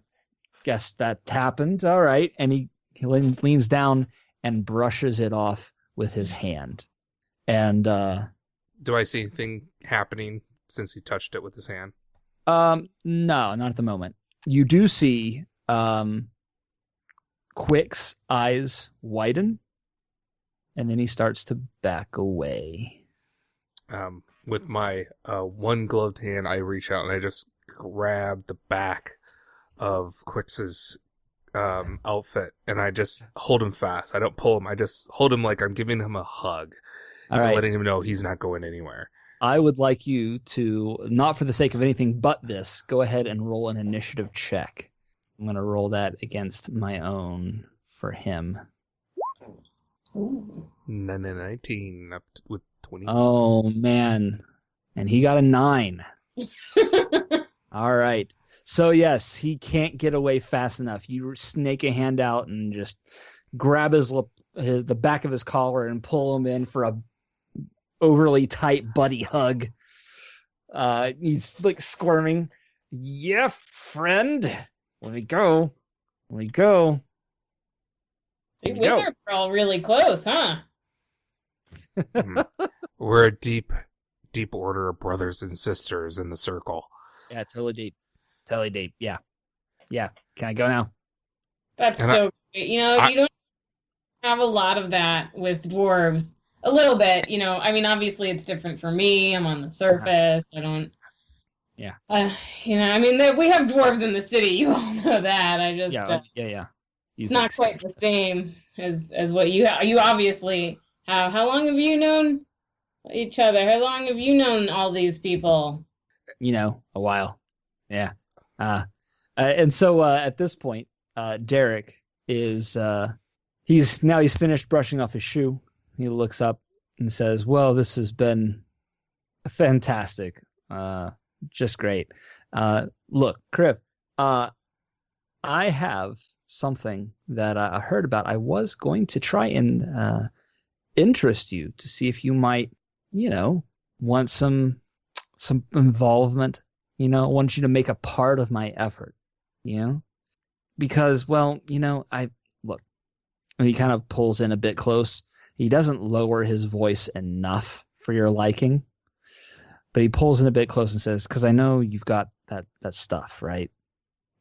guess that happened. All right. And he leans down and brushes it off with his hand. And Do I see anything happening since he touched it with his hand? No, not at the moment. You do see Quick's eyes widen, and then he starts to back away. With my one gloved hand, I reach out and I just grab the back of Quix's outfit, and I just hold him fast. I don't pull him. I just hold him like I'm giving him a hug. All right. Letting him know he's not going anywhere. I would like you to, not for the sake of anything but this, go ahead and roll an initiative check. I'm going to roll that against my own for him. Ooh. 19 up with 20. Oh, man. And he got a 9. All right. So, yes, he can't get away fast enough. You snake a hand out and just grab the back of his collar and pull him in for a overly tight buddy hug. He's like squirming. Yeah, friend. Let me go. The wizards are all really close, huh? We're a deep order of brothers and sisters in the circle. Yeah, totally deep. Yeah. Can I go now? That's so great. You don't have a lot of that with dwarves. A little bit, I mean, obviously it's different for me. I'm on the surface. I don't. Yeah. I mean, we have dwarves in the city. You all know that. I just. Yeah. It's not quite the same as what you have. You obviously have. How long have you known each other? How long have you known all these people? A while. Yeah. And so at this point, Derek is he's finished brushing off his shoe. He looks up and says, well, this has been fantastic. Just great. Look, Crip, I have something that I heard about. I was going to try and interest you to see if you might, want some involvement. I want you to make a part of my effort, because, well, look, and he kind of pulls in a bit close. He doesn't lower his voice enough for your liking, but he pulls in a bit close and says, because I know you've got that stuff, right?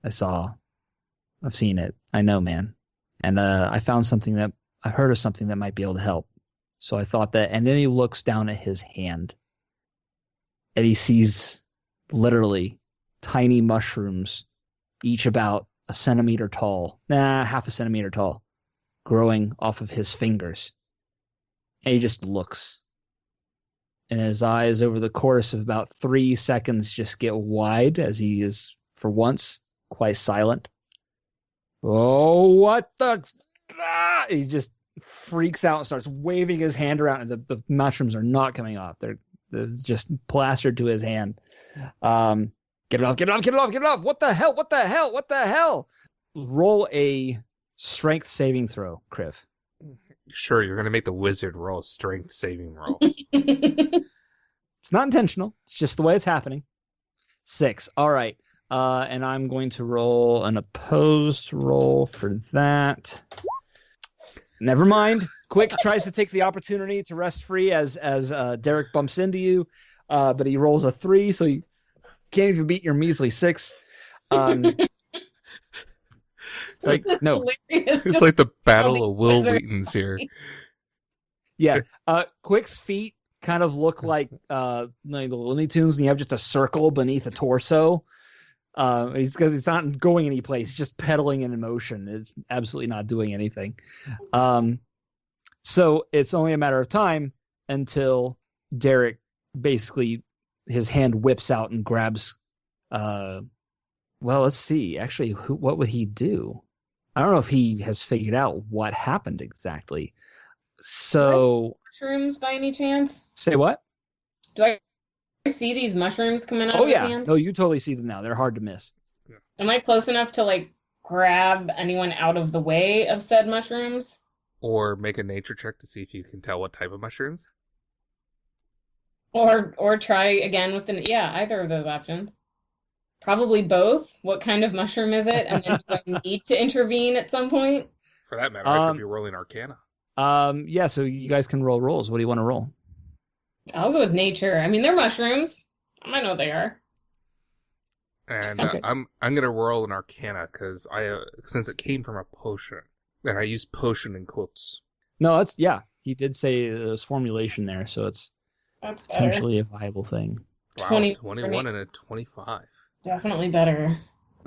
I've seen it. I know, man. And I heard of something that might be able to help. So I thought that, and then he looks down at his hand and he sees literally tiny mushrooms, each about a centimeter tall, half a centimeter tall, growing off of his fingers. And he just looks. And his eyes over the course of about 3 seconds just get wide as he is, for once, quite silent. Oh, what the... He just freaks out and starts waving his hand around, and the mushrooms are not coming off. They're just plastered to his hand. Get it off. What the hell? Roll a strength saving throw, Kriv. Sure, you're going to make the wizard roll a strength saving roll. It's not intentional. It's just the way it's happening. 6. All right. And I'm going to roll an opposed roll for that. Never mind. Quick tries to take the opportunity to rest free as Derek bumps into you, but he rolls a 3, so you can't even beat your measly 6. No. It's like the battle of Will Wheaton's here. Yeah. Quick's feet kind of look like the Looney Tunes, and you have just a circle beneath a torso. Because it's not going any place. It's just pedaling in motion. It's absolutely not doing anything. So it's only a matter of time until Derek basically, his hand whips out and grabs. Well, let's see. Actually, what would he do? I don't know if he has figured out what happened exactly. So mushrooms by any chance? Say what? Do I see these mushrooms coming out of his hand? No, you totally see them now. They're hard to miss. Am I close enough to grab anyone out of the way of said mushrooms? Or make a nature check to see if you can tell what type of mushrooms? Or try again with either of those options. Probably both. What kind of mushroom is it? And then do I need to intervene at some point? For that matter, I could be rolling Arcana. Yeah, so you guys can roll rolls. What do you want to roll? I'll go with nature. I mean, they're mushrooms. I might know what they are. And Okay. I'm gonna roll an Arcana because since it came from a potion, and I use potion in quotes. No, it's yeah. He did say there's formulation there, so it's That's better. potentially a viable thing. Wow, 20 21 and a 25. Definitely better.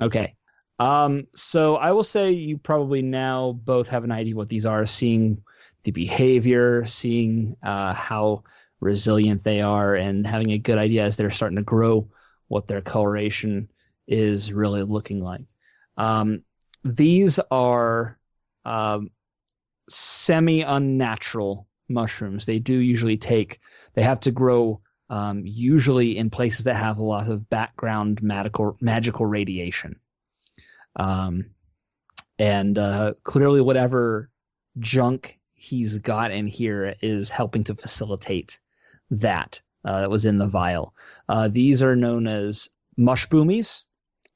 Okay. So I will say you probably now both have an idea what these are, seeing the behavior, seeing how resilient they are, and having a good idea as they're starting to grow what their coloration is really looking like. These are semi-unnatural mushrooms. They do usually they have to grow usually in places that have a lot of background magical radiation. And clearly whatever junk he's got in here is helping to facilitate that was in the vial. These are known as mushboomies,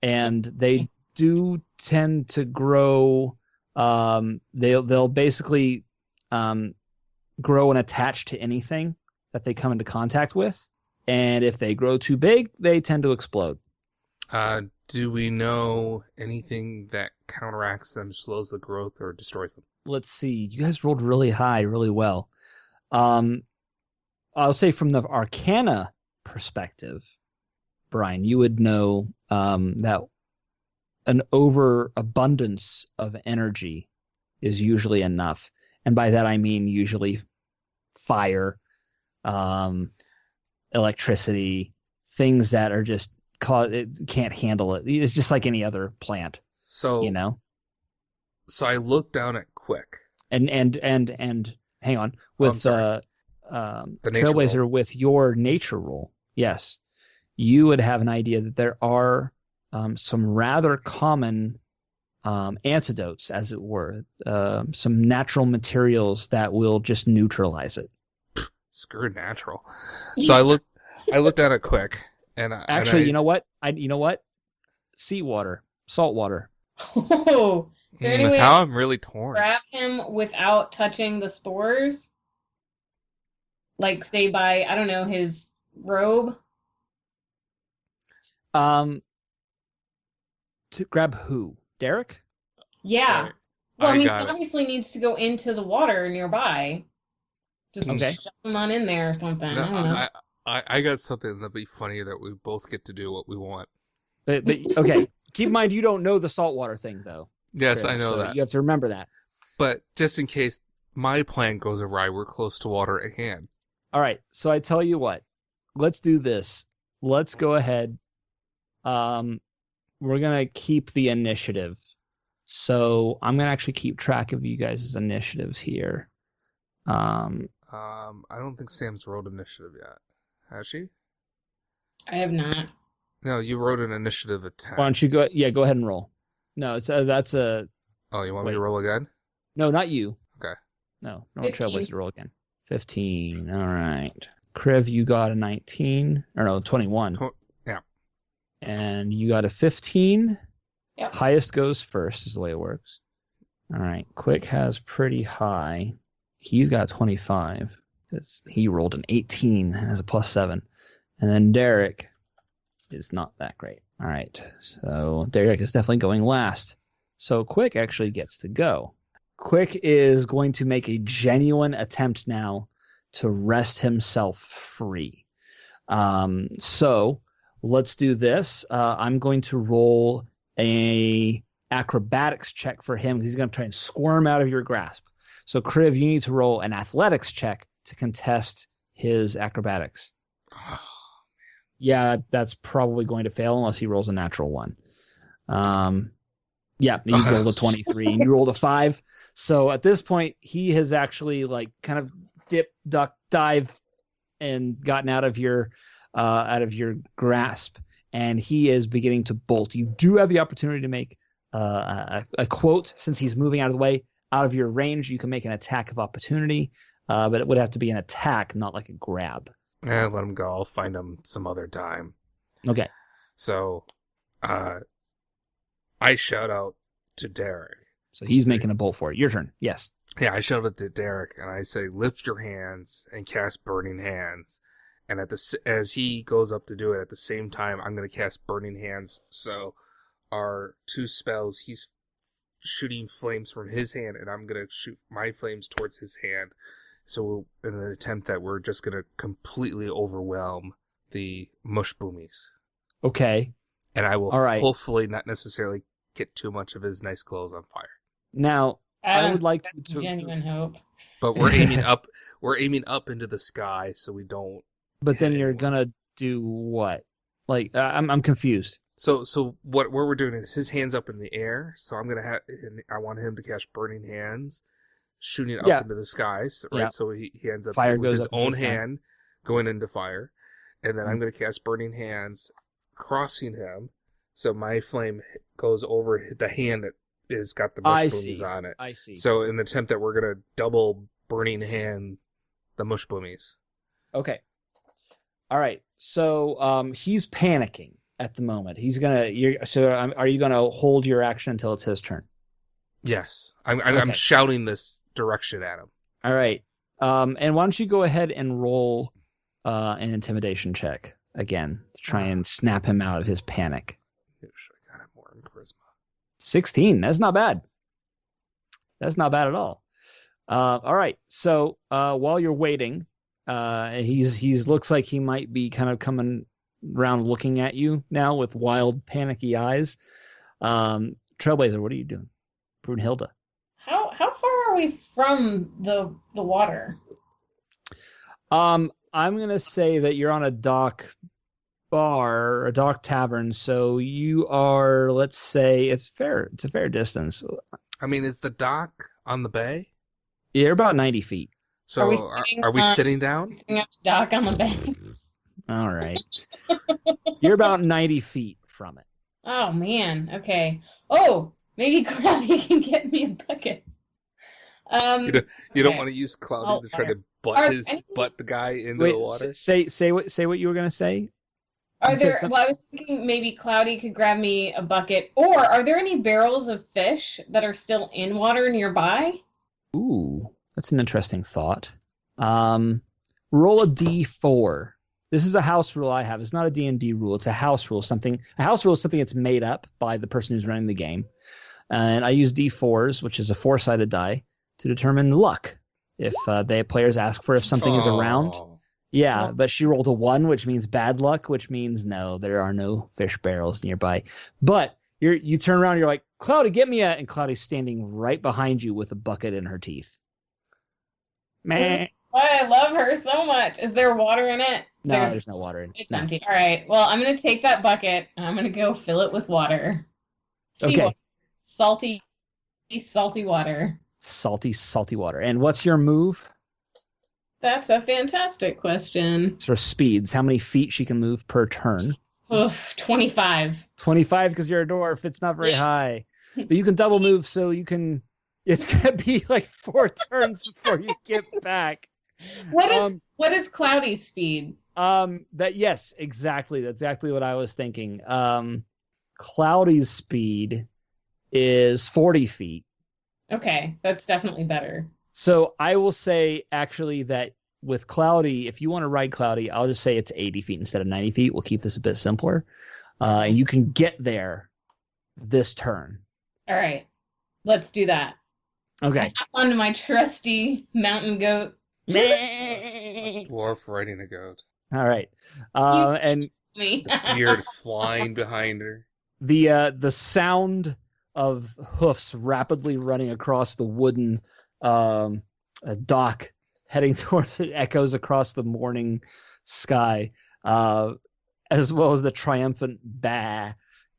and they do tend to grow. They'll basically grow and attach to anything that they come into contact with, and if they grow too big, they tend to explode. Do we know anything that counteracts them, slows the growth, or destroys them? Let's see. You guys rolled really high, really well. I'll say from the Arcana perspective, Brian, you would know that an overabundance of energy is usually enough. And by that I mean usually fire, electricity, things that are just it can't handle it. It's just like any other plant, So, you know. So I look down at Quick. And hang on with the nature Trailblazer roll. with your nature roll. Yes, you would have an idea that there are some rather common antidotes, as it were, some natural materials that will just neutralize it. Screw natural. So I look down at Quick, and Actually, you know what? You know what? Seawater, salt water. Oh, is there any way now to I'm really torn. grab him without touching the spores? Like, say by, I don't know, his robe? To grab who? Derek? Yeah. Right. Well, I mean, he got it. obviously needs to go into the water nearby. Just Okay. shove him on in there or something. No, I don't know. I got something that'd be funny that we both get to do what we want. But okay. Keep in mind you don't know the saltwater thing though. Yes, Chris, I know so that. you have to remember that. But just in case my plan goes awry, we're close to water at hand. All right. So I tell you what. Let's do this. Let's go ahead. We're gonna keep the initiative. So I'm gonna actually keep track of you guys' initiatives here. I don't think Sam's rolled initiative yet. Has she? I have not. No, you wrote an initiative at 10. Why don't you go? Yeah, go ahead and roll. No, it's that's a Oh, you want me to wait. roll again? no, not you. Okay. No, I want 15. Trailblazer to roll again. 15. All right. Kriv, you got a 19 or no 21. Yeah. And you got a 15. Yep. Highest goes first is the way it works. All right. Quick has pretty high. He's got 25. He rolled an 18 and has a +7. And then Derek is not that great. All right. So Derek is definitely going last. So Quick actually gets to go. Quick is going to make a genuine attempt now to wrest himself free. So let's do this. I'm going to roll a acrobatics check for him because he's going to try and squirm out of your grasp. So Kriv, you need to roll an athletics check to contest his acrobatics. Yeah, that's probably going to fail unless he rolls a natural one. Yeah, you rolled a 23 and you rolled a 5. So at this point, he has actually like kind of dip, duck, dive, and gotten out of your grasp, and he is beginning to bolt. You do have the opportunity to make a quote since he's moving out of the way. Out of your range, you can make an attack of opportunity, but it would have to be an attack, not like a grab. Yeah, let him go. I'll find him some other time. Okay. So, I shout out to Derek. So he's making a bolt for it. Your turn. Yes. Yeah, I shout out to Derek, and I say, lift your hands and cast burning hands. And as he goes up to do it, at the same time, I'm going to cast Burning Hands. So our 2 spells, he's shooting flames from his hand, and I'm going to shoot my flames towards his hand. So in an attempt that we're just going to completely overwhelm the mush boomies. Okay. And I will All right. hopefully not necessarily get too much of his nice clothes on fire. Now, I would like to genuine hope. But we're aiming up. We're aiming up into the sky, so we don't. But then hit you're anyone. gonna do what? Like, I'm confused. So what we're doing is his hands up in the air. So I'm gonna have. I want him to cast Burning Hands, shooting up Yeah. into the skies. Right. Yeah. So he ends up Fire with goes his up into own the sky. hand going into fire, and then I'm Mm. gonna cast Burning Hands, crossing him. So my flame goes over the hand that has got the I mush see. boomies on it. I see. So in the attempt that we're gonna double Burning Hand the mush boomies. Okay. All right. So he's panicking at the moment. He's gonna. Are you gonna hold your action until it's his turn? Yes, I'm Okay. shouting this direction at him. All right. And why don't you go ahead and roll an intimidation check again to try and snap him out of his panic. I got him more in charisma. 16. That's not bad. That's not bad at all. All right. So while you're waiting, he's looks like he might be kind of coming around looking at you now with wild, panicky eyes. Trailblazer, what are you doing? Brunhilde. How far are we from the water? I'm gonna say that you're on a dock bar, a dock tavern. So you are, let's say, it's a fair distance. I mean, is the dock on the bay? You're about 90 feet. So Are we are we sitting, sitting down? Sitting at the dock on the bank. All right. You're about 90 feet from it. Oh man. Okay. Oh, maybe Cloudy can get me a bucket. You don't Okay. want to use Cloudy Oh, to try to Are butt the guy into Wait, the water? say what you were gonna say. Are You said there? some- Well, I was thinking maybe Cloudy could grab me a bucket. Or are there any barrels of fish that are still in water nearby? Ooh, that's an interesting thought. Roll a d4. This is a house rule I have. It's not a D&D rule. It's a house rule. A house rule is something that's made up by the person who's running the game. And I use d4s, which is a 4-sided die, to determine luck. If the players ask for if something is around. Oh. Yeah, Well- but she rolled a 1, which means bad luck, which means no, there are no fish barrels nearby. But you turn around, you're like, Cloudy, get me and Cloudy's standing right behind you with a bucket in her teeth. Meh. I love her so much. Is there water in it? No, there's no water in it. It's No. empty. All right. Well, I'm gonna take that bucket and I'm gonna go fill it with water. Okay. Seawater. Salty, salty water. Salty, salty water. And what's your move? That's a fantastic question. Sort of speeds. How many feet she can move per turn? Oof, 25. 25 because you're a dwarf. It's not very Yeah. high. But you can double move, so you can. It's gonna be like 4 turns before you get back. What is Cloudy's speed? Yes, exactly. That's exactly what I was thinking. Cloudy's speed is 40 feet. Okay, that's definitely better. So I will say actually that with Cloudy, if you want to ride Cloudy, I'll just say it's 80 feet instead of 90 feet. We'll keep this a bit simpler. And you can get there this turn. All right, let's do that. Okay. I hop onto my trusty mountain goat. Dwarf riding a goat. All right. And Me. Beard flying behind her. the sound of hoofs rapidly running across the wooden dock heading towards it echoes across the morning sky, as well as the triumphant bah.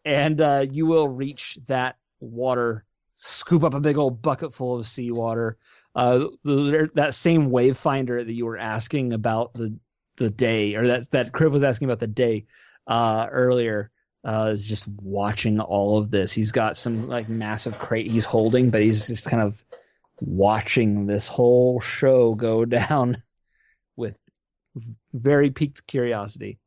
And you will reach that water, scoop up a big old bucket full of seawater. That same wayfinder that you were asking about the day, or that Crib was asking about the day earlier, is just watching all of this. He's got some like massive crate he's holding, but he's just kind of watching this whole show go down with very piqued curiosity.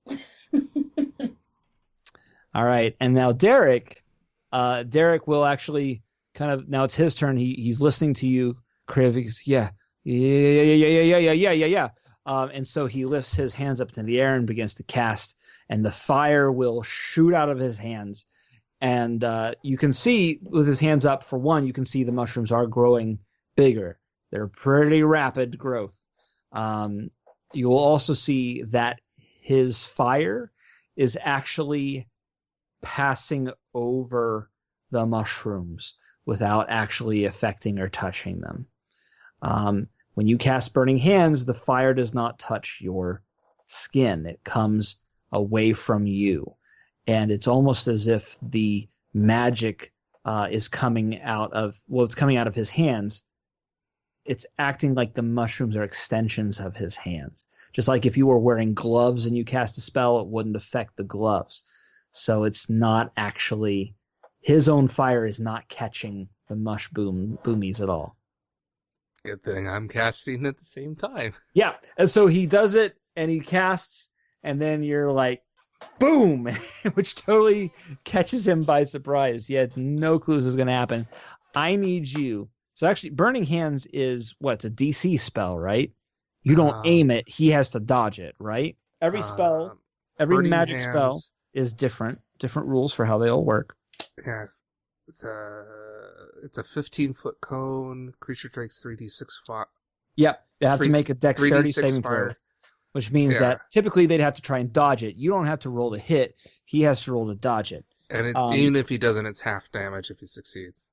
All right, and now Derek will actually kind of, now it's his turn. He's listening to you, Kriv. He goes, yeah. And so he lifts his hands up into the air and begins to cast, and the fire will shoot out of his hands. And you can see with his hands up, for one, you can see the mushrooms are growing bigger. They're pretty rapid growth. You will also see that his fire is actually passing over the mushrooms without actually affecting or touching them. When you cast Burning Hands, the fire does not touch your skin. It comes away from you. And it's almost as if the magic is coming out of, well, it's coming out of his hands. It's acting like the mushrooms are extensions of his hands. Just like if you were wearing gloves and you cast a spell, it wouldn't affect the gloves. So it's not actually, his own fire is not catching the boomies at all. Good thing I'm casting at the same time. Yeah, and so he does it, and he casts, and then you're like, boom, which totally catches him by surprise. He had no clue this was going to happen. I need you. So actually, Burning Hands is, it's a DC spell, right? You don't aim it, he has to dodge it, right? Every spell, every magic spell is different rules for how they all work. Yeah, it's a 15-foot cone. Creature takes 3d6 fire. Yep, they have to make a dexterity saving throw, which means that typically they'd have to try and dodge it. You don't have to roll to hit; he has to roll to dodge it. And even if he doesn't, it's half damage if he succeeds.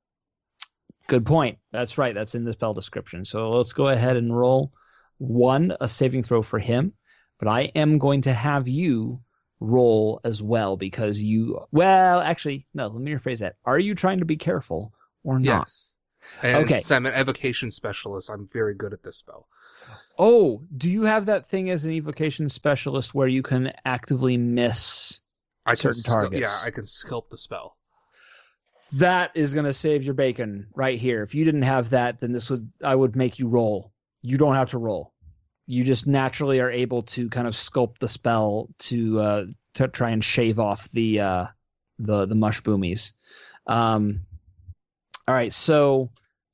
Good point. That's right. That's in the spell description. So let's go ahead and roll a saving throw for him. But I am going to have you roll as well because actually, no, let me rephrase that. Are you trying to be careful or not? Yes. And okay. Since I'm an evocation specialist, I'm very good at this spell. Oh, do you have that thing as an evocation specialist where you can actively miss certain targets? Yeah, I can sculpt the spell. That is going to save your bacon right here. If you didn't have that, then I would make you roll. You don't have to roll. You just naturally are able to kind of sculpt the spell to try and shave off the mush boomies. All right, so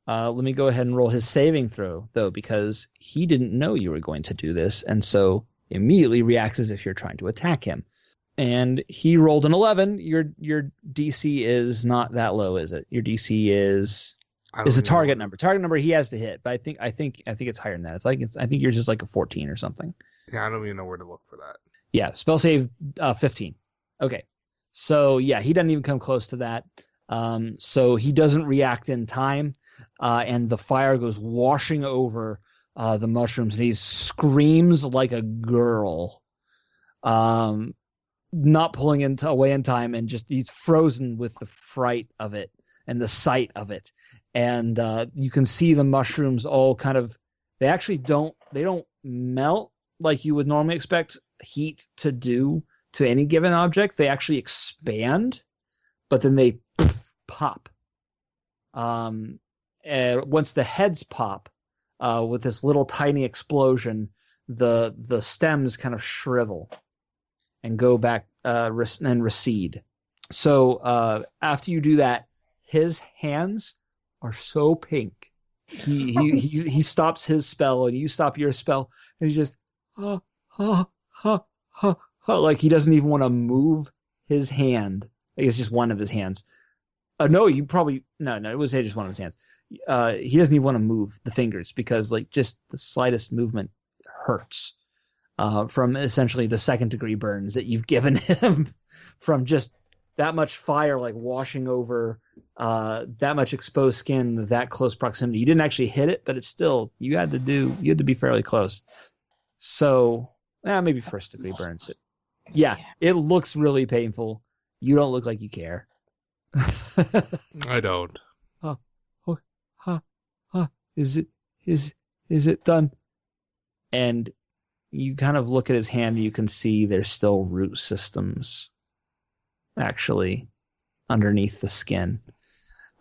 let me go ahead and roll his saving throw though, because he didn't know you were going to do this, and so immediately reacts as if you're trying to attack him. And he rolled an 11. Your DC is not that low, is it? Your DC is a target number. Target number he has to hit, but I think it's higher than that. I think yours is like a 14 or something. Yeah, I don't even know where to look for that. Yeah, spell save 15. Okay, so yeah, he doesn't even come close to that. So he doesn't react in time, and the fire goes washing over the mushrooms, and he screams like a girl. Not pulling away in time, and just he's frozen with the fright of it and the sight of it. And you can see the mushrooms all kind of, they don't melt like you would normally expect heat to do to any given object. They actually expand, but then they pop. Once the heads pop, with this little tiny explosion, the stems kind of shrivel and go back and recede. So after you do that, his hands are so pink. He stops his spell and you stop your spell, and he's just like he doesn't even want to move his hand. I guess just one of his hands. No, you probably no. It was just one of his hands. He doesn't even want to move the fingers because like just the slightest movement hurts. From essentially the second-degree burns that you've given him from just that much fire, like washing over that much exposed skin, that close proximity. You didn't actually hit it, but it's still you had to be fairly close. So maybe first-degree burns. Yeah, it looks really painful. You don't look like you care. I don't. Is it done? And you kind of look at his hand and you can see there's still root systems actually underneath the skin.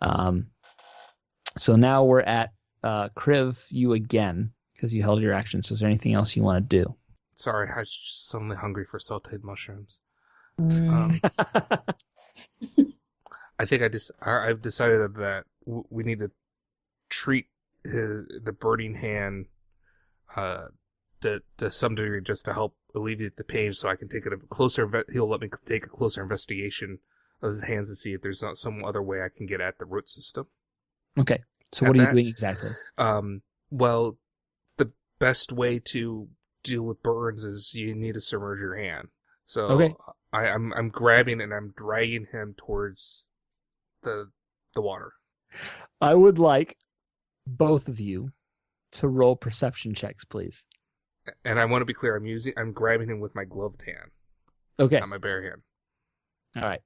So now we're at Kriv, you again, because you held your action. So is there anything else you want to do? Sorry, I was just suddenly hungry for sauteed mushrooms. I think I've decided that we need to treat the burning hand to some degree just to help alleviate the pain, so I can take he'll let me take a closer investigation of his hands to see if there's not some other way I can get at the root system. Okay. So At what are you that, doing exactly? Well, the best way to deal with burns is you need to submerge your hand. So Okay. I'm grabbing and I'm dragging him towards the water. I would like both of you to roll perception checks, please. And I want to be clear, I'm grabbing him with my gloved hand, Okay. not my bare hand, All right.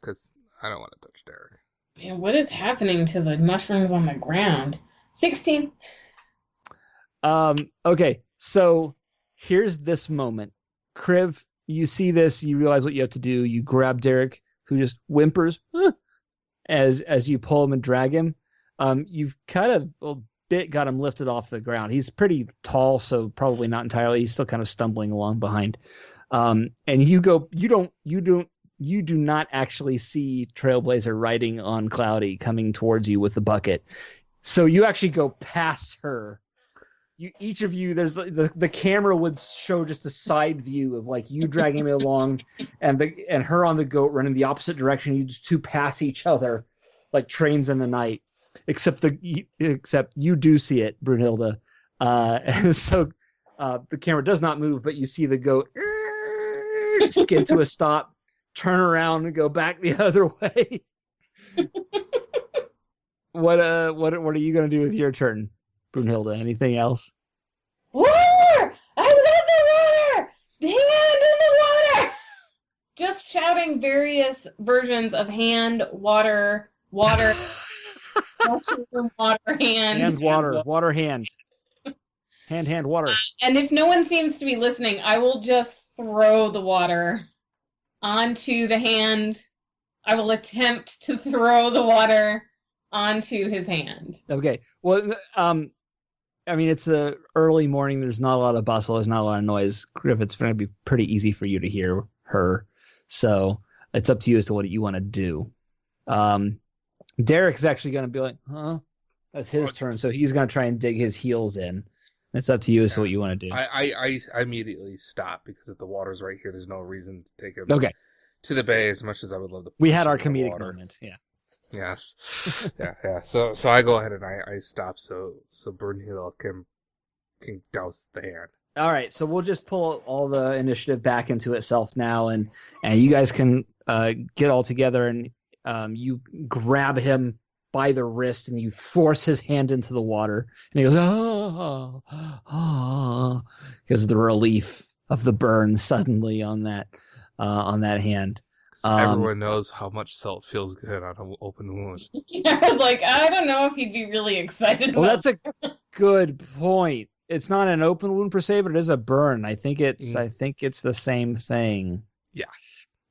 because I don't want to touch Derek. Man, what is happening to the mushrooms on the ground? 16. Okay. So here's this moment. Kriv, you see this, you realize what you have to do. You grab Derek, who just whimpers as you pull him and drag him. You've kind of a bit got him lifted off the ground. He's pretty tall, so probably not entirely. He's still kind of stumbling along behind. And you do not actually see Trailblazer riding on Cloudy coming towards you with the bucket. So you actually go past her. Each of you, there's the camera would show just a side view of like you dragging me along, and her on the goat running the opposite direction. You just two pass each other like trains in the night. Except you do see it, Brunhilde. And so the camera does not move, but you see the goat skid to a stop, turn around, and go back the other way. What are you gonna do with your turn, Brunhilde? Anything else? Water! I love the water! Hand in the water! Just shouting various versions of hand, water, water, water, hand. Hand, water, hand. Hand, water. And if no one seems to be listening, I will just throw the water onto the hand. I will attempt to throw the water onto his hand. Okay. Well, I mean, it's a early morning. There's not a lot of bustle. There's not a lot of noise. Griff, it's going to be pretty easy for you to hear her. So it's up to you as to what you want to do. Derek is actually going to be like, huh? That's his turn. So he's going to try and dig his heels in. It's up to you as to what you want to do. I immediately stop, because if the water's right here, there's no reason to take him to the bay, as much as I would love to. We had our comedic moment. Yeah. Yes. yeah. So I go ahead and I stop so Brunhilde can douse the hand. All right, so we'll just pull all the initiative back into itself now, and you guys can get all together, and you grab him by the wrist and you force his hand into the water, and he goes because of the relief of the burn suddenly on that hand. Everyone knows how much salt feels good on an open wound. Yeah, I was like, I don't know if he'd be really excited about Well, that's a good point. It's not an open wound per se, but it is a burn. I think it's the same thing. Yeah.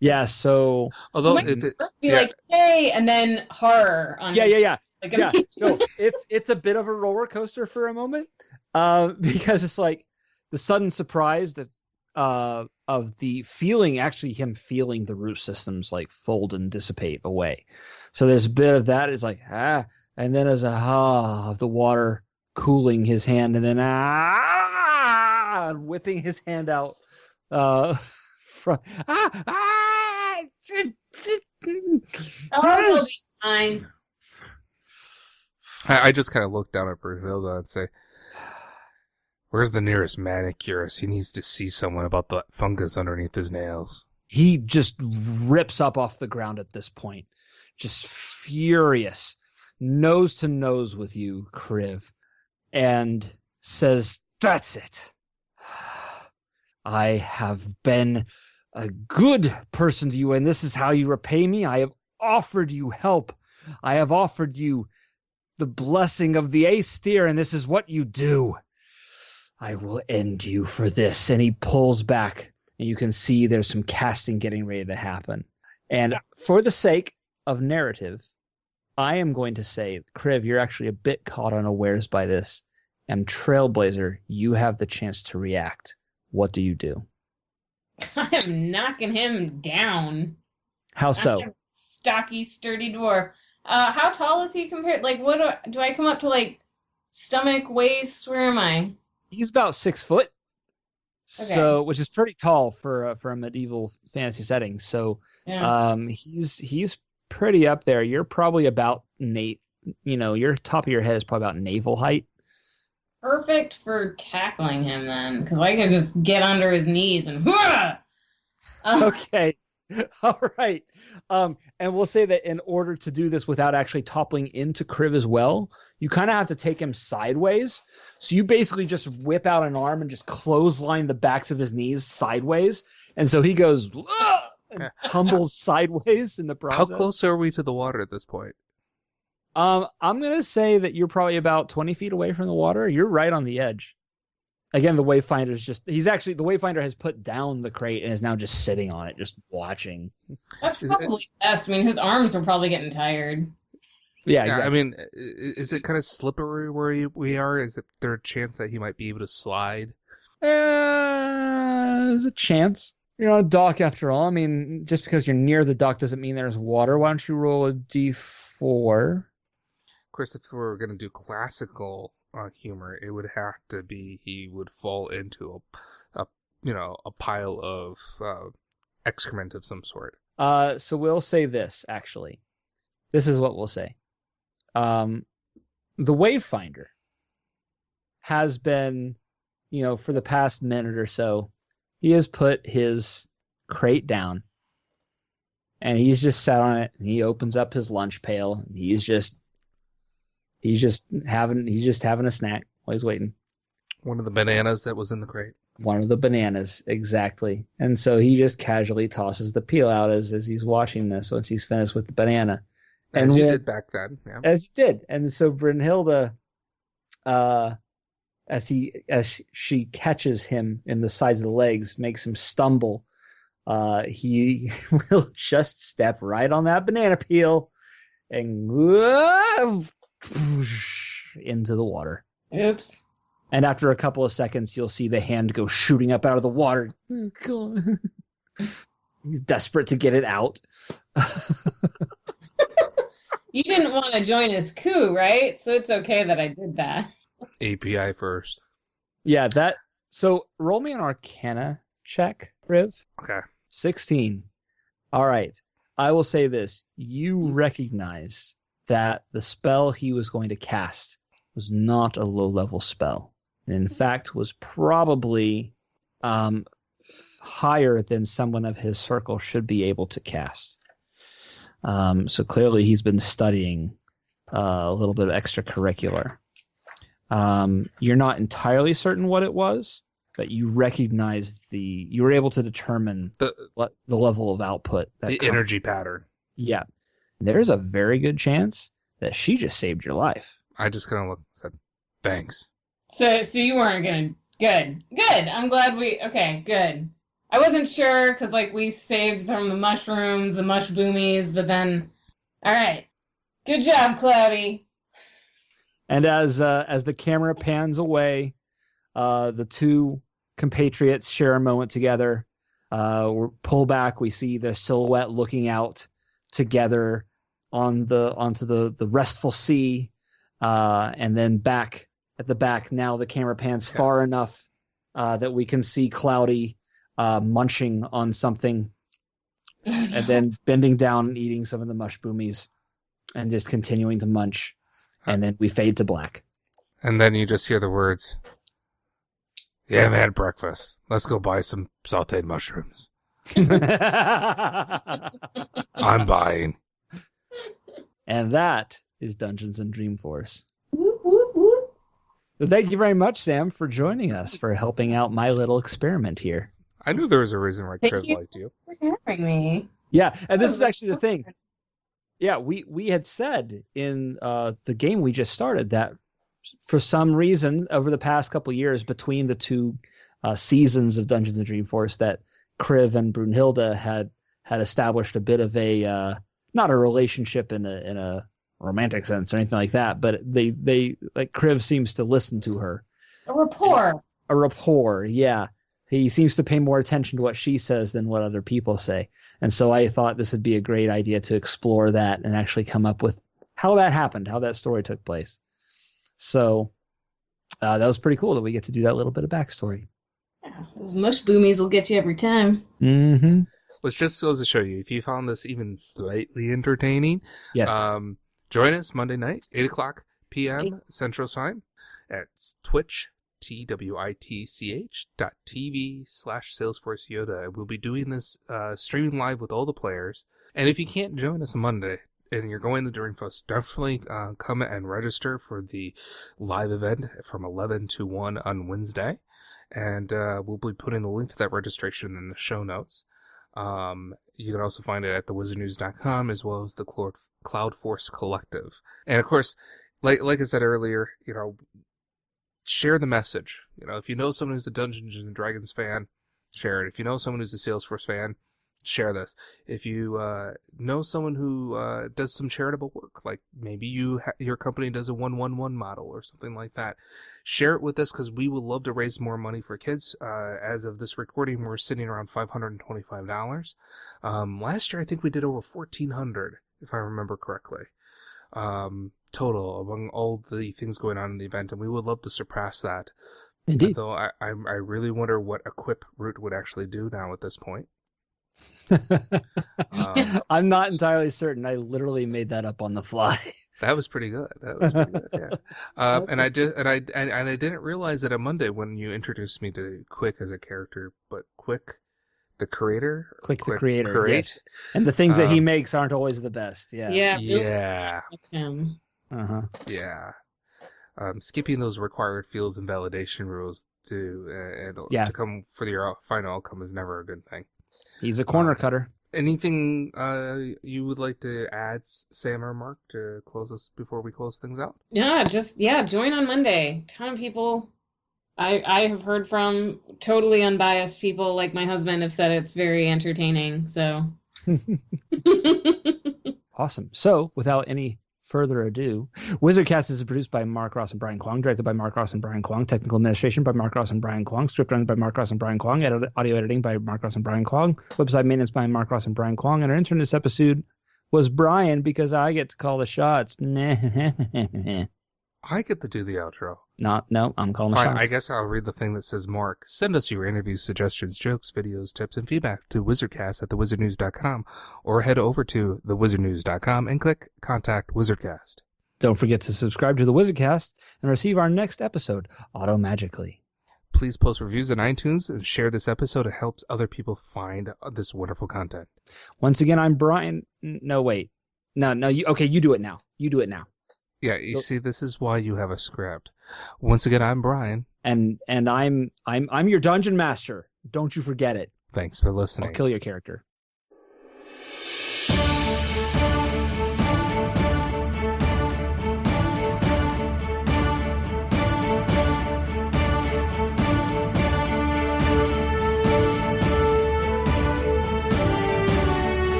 Yeah. So although if it be like, hey, and then horror on yeah. Like, yeah. No, it's a bit of a roller coaster for a moment, because it's like the sudden surprise that of the feeling, actually him feeling the root systems like fold and dissipate away. So there's a bit of that. It's like and then there's of the water cooling his hand, and then whipping his hand out from he'll be fine. I just kind of look down at Brunhilde and say, "Where's the nearest manicurist? He needs to see someone about the fungus underneath his nails." He just rips up off the ground at this point, just furious, nose to nose with you, Kriv, and says, "That's it. I have been a good person to you, and this is how you repay me. I have offered you help. I have offered you the blessing of the Aesir, and this is what you do. I will end you for this." And he pulls back, and you can see there's some casting getting ready to happen. And for the sake of narrative, I am going to say, Kriv, you're actually a bit caught unawares by this. And Trailblazer, you have the chance to react. What do you do? I am knocking him down. How so? I'm a stocky, sturdy dwarf. How tall is he compared? Like, what do I come up to? Like, stomach, waist? Where am I? He's about 6 foot, Okay. so which is pretty tall for a medieval fantasy setting. So Yeah. he's pretty up there. You're probably about your top of your head is probably about navel height. Perfect for tackling him then, because I can just get under his knees and. Okay. All right. And we'll say that in order to do this without actually toppling into Kriv as well, you kind of have to take him sideways. So you basically just whip out an arm and just clothesline the backs of his knees sideways. And so he goes and tumbles sideways in the process. How close are we to the water at this point? I'm going to say that you're probably about 20 feet away from the water. You're right on the edge. Again, the Wayfinder's the Wayfinder has put down the crate and is now just sitting on it, just watching. That's probably best. I mean, his arms are probably getting tired. Yeah, exactly. I mean, is it kind of slippery where we are? Is there a chance that he might be able to slide? There's a chance. You're on a dock after all. I mean, just because you're near the dock doesn't mean there's water. Why don't you roll a d4? Of course, if we were going to do classical humor, it would have to be he would fall into a pile of excrement of some sort. So we'll say this, actually. This is what we'll say. The Wayfinder has been, for the past minute or so, he has put his crate down and he's just sat on it and he opens up his lunch pail and he's just having a snack while he's waiting. One of the bananas that was in the crate. One of the bananas, exactly. And so he just casually tosses the peel out as he's watching this once he's finished with the banana. As you did back then, yeah. As he did. And so Brunhilde, as she catches him in the sides of the legs, makes him stumble, he will just step right on that banana peel and into the water. Oops. And after a couple of seconds, you'll see the hand go shooting up out of the water. He's desperate to get it out. You didn't want to join his coup, right? So it's okay that I did that. API first. Yeah, so roll me an Arcana check, Riv. Okay. 16. All right. I will say this. You recognize that the spell he was going to cast was not a low-level spell. And in fact, was probably higher than someone of his circle should be able to cast. So clearly he's been studying a little bit of extracurricular. You're not entirely certain what it was, but you recognize you were able to determine the level of output. The energy pattern. Yeah. There's a very good chance that she just saved your life. I just kind of looked and said, thanks. So you weren't gonna. Good. I'm glad okay, good. I wasn't sure because we saved from the mushrooms, the mush boomies, but then, all right, good job, Cloudy. And as the camera pans away, the two compatriots share a moment together. We pull back. We see their silhouette looking out together onto the restful sea, and then back at the back. Now the camera pans far enough that we can see Cloudy munching on something, and then bending down and eating some of the mush boomies, and just continuing to munch. And then we fade to black. And then you just hear the words, "You haven't had breakfast. Let's go buy some sauteed mushrooms." I'm buying. And that is Dungeons and Dreamforce. Whoop, whoop, whoop. So thank you very much, Sam, for joining us, for helping out my little experiment here. I knew there was a reason why Chris liked you. Thank you for having me. Yeah, and this is actually the thing. Yeah, we had said in the game we just started that for some reason over the past couple of years between the two seasons of Dungeons and Dreamforce that Kriv and Brunhilde had established a bit of a not a relationship in a romantic sense or anything like that, but they like Kriv seems to listen to her. A rapport. A rapport, yeah. He seems to pay more attention to what she says than what other people say. And so I thought this would be a great idea to explore that and actually come up with how that happened, how that story took place. So That was pretty cool that we get to do that little bit of backstory. Yeah, those mush boomies will get you every time. Mm-hmm. Which just goes to show you, if you found this even slightly entertaining, Yes. join us Monday night, 8 o'clock p.m. Central Time at Twitch, twitch.tv/Salesforce Yoda. We'll be doing this streaming live with all the players. And if you can't join us on Monday and you're going to Dreamforce, definitely come and register for the live event from 11 to 1 on Wednesday. And we'll be putting the link to that registration in the show notes. You can also find it at thewizardnews.com as well as the Cloudforce Collective. And of course, like I said earlier, share the message. If you know someone who's a Dungeons and Dragons fan, share it. If you know someone who's a Salesforce fan, share this. If you know someone who does some charitable work, like maybe your company does a 1-1-1 model or something like that, share it with us because we would love to raise more money for kids. As of this recording, we're sitting around $525. Last year, I think we did over $1,400, if I remember correctly, total among all the things going on in the event, and we would love to surpass that. Indeed. Though I really wonder what Equip Root would actually do now at this point. I'm not entirely certain. I literally made that up on the fly. That was pretty good. Yeah. And I didn't realize that on Monday when you introduced me to Quick as a character, but Quick, the creator, Quick the creator, create? yes. And the things that he makes aren't always the best. Yeah. Yeah. That's him. Uh-huh. Yeah. Skipping those required fields and validation rules to come for your final outcome is never a good thing. He's a corner cutter. Anything you would like to add, Sam or Mark, to close us before we close things out? Join on Monday. Ton of people. I have heard from totally unbiased people like my husband have said it's very entertaining. So Awesome. So without any further ado, WizardCast is produced by Mark Ross and Brian Kwong, directed by Mark Ross and Brian Kwong, technical administration by Mark Ross and Brian Kwong, script written by Mark Ross and Brian Kwong, audio editing by Mark Ross and Brian Kwong, website maintenance by Mark Ross and Brian Kwong, and our intern this episode was Brian because I get to call the shots. I get to do the outro. No, I'm calling the Fine, shots. I guess I'll read the thing that says, Mark, send us your interview suggestions, jokes, videos, tips, and feedback to wizardcast@thewizardnews.com or head over to thewizardnews.com and click Contact WizardCast. Don't forget to subscribe to the WizardCast and receive our next episode automagically. Please post reviews on iTunes and share this episode. It helps other people find this wonderful content. Once again, I'm Brian. No, wait. No, you do it now. You do it now. Yeah, you see, this is why you have a script. Once again, I'm Brian. And I'm your dungeon master. Don't you forget it. Thanks for listening. I'll kill your character.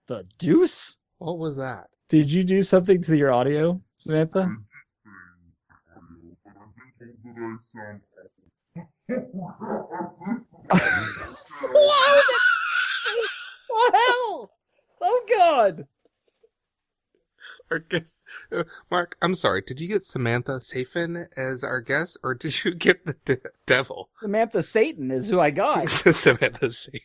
The deuce? What was that? Did you do something to your audio, Samantha? What the hell? Oh, God. Our guest, Mark, I'm sorry. Did you get Samantha Safin as our guest, or did you get the devil? Samantha Satan is who I got. Samantha Satan.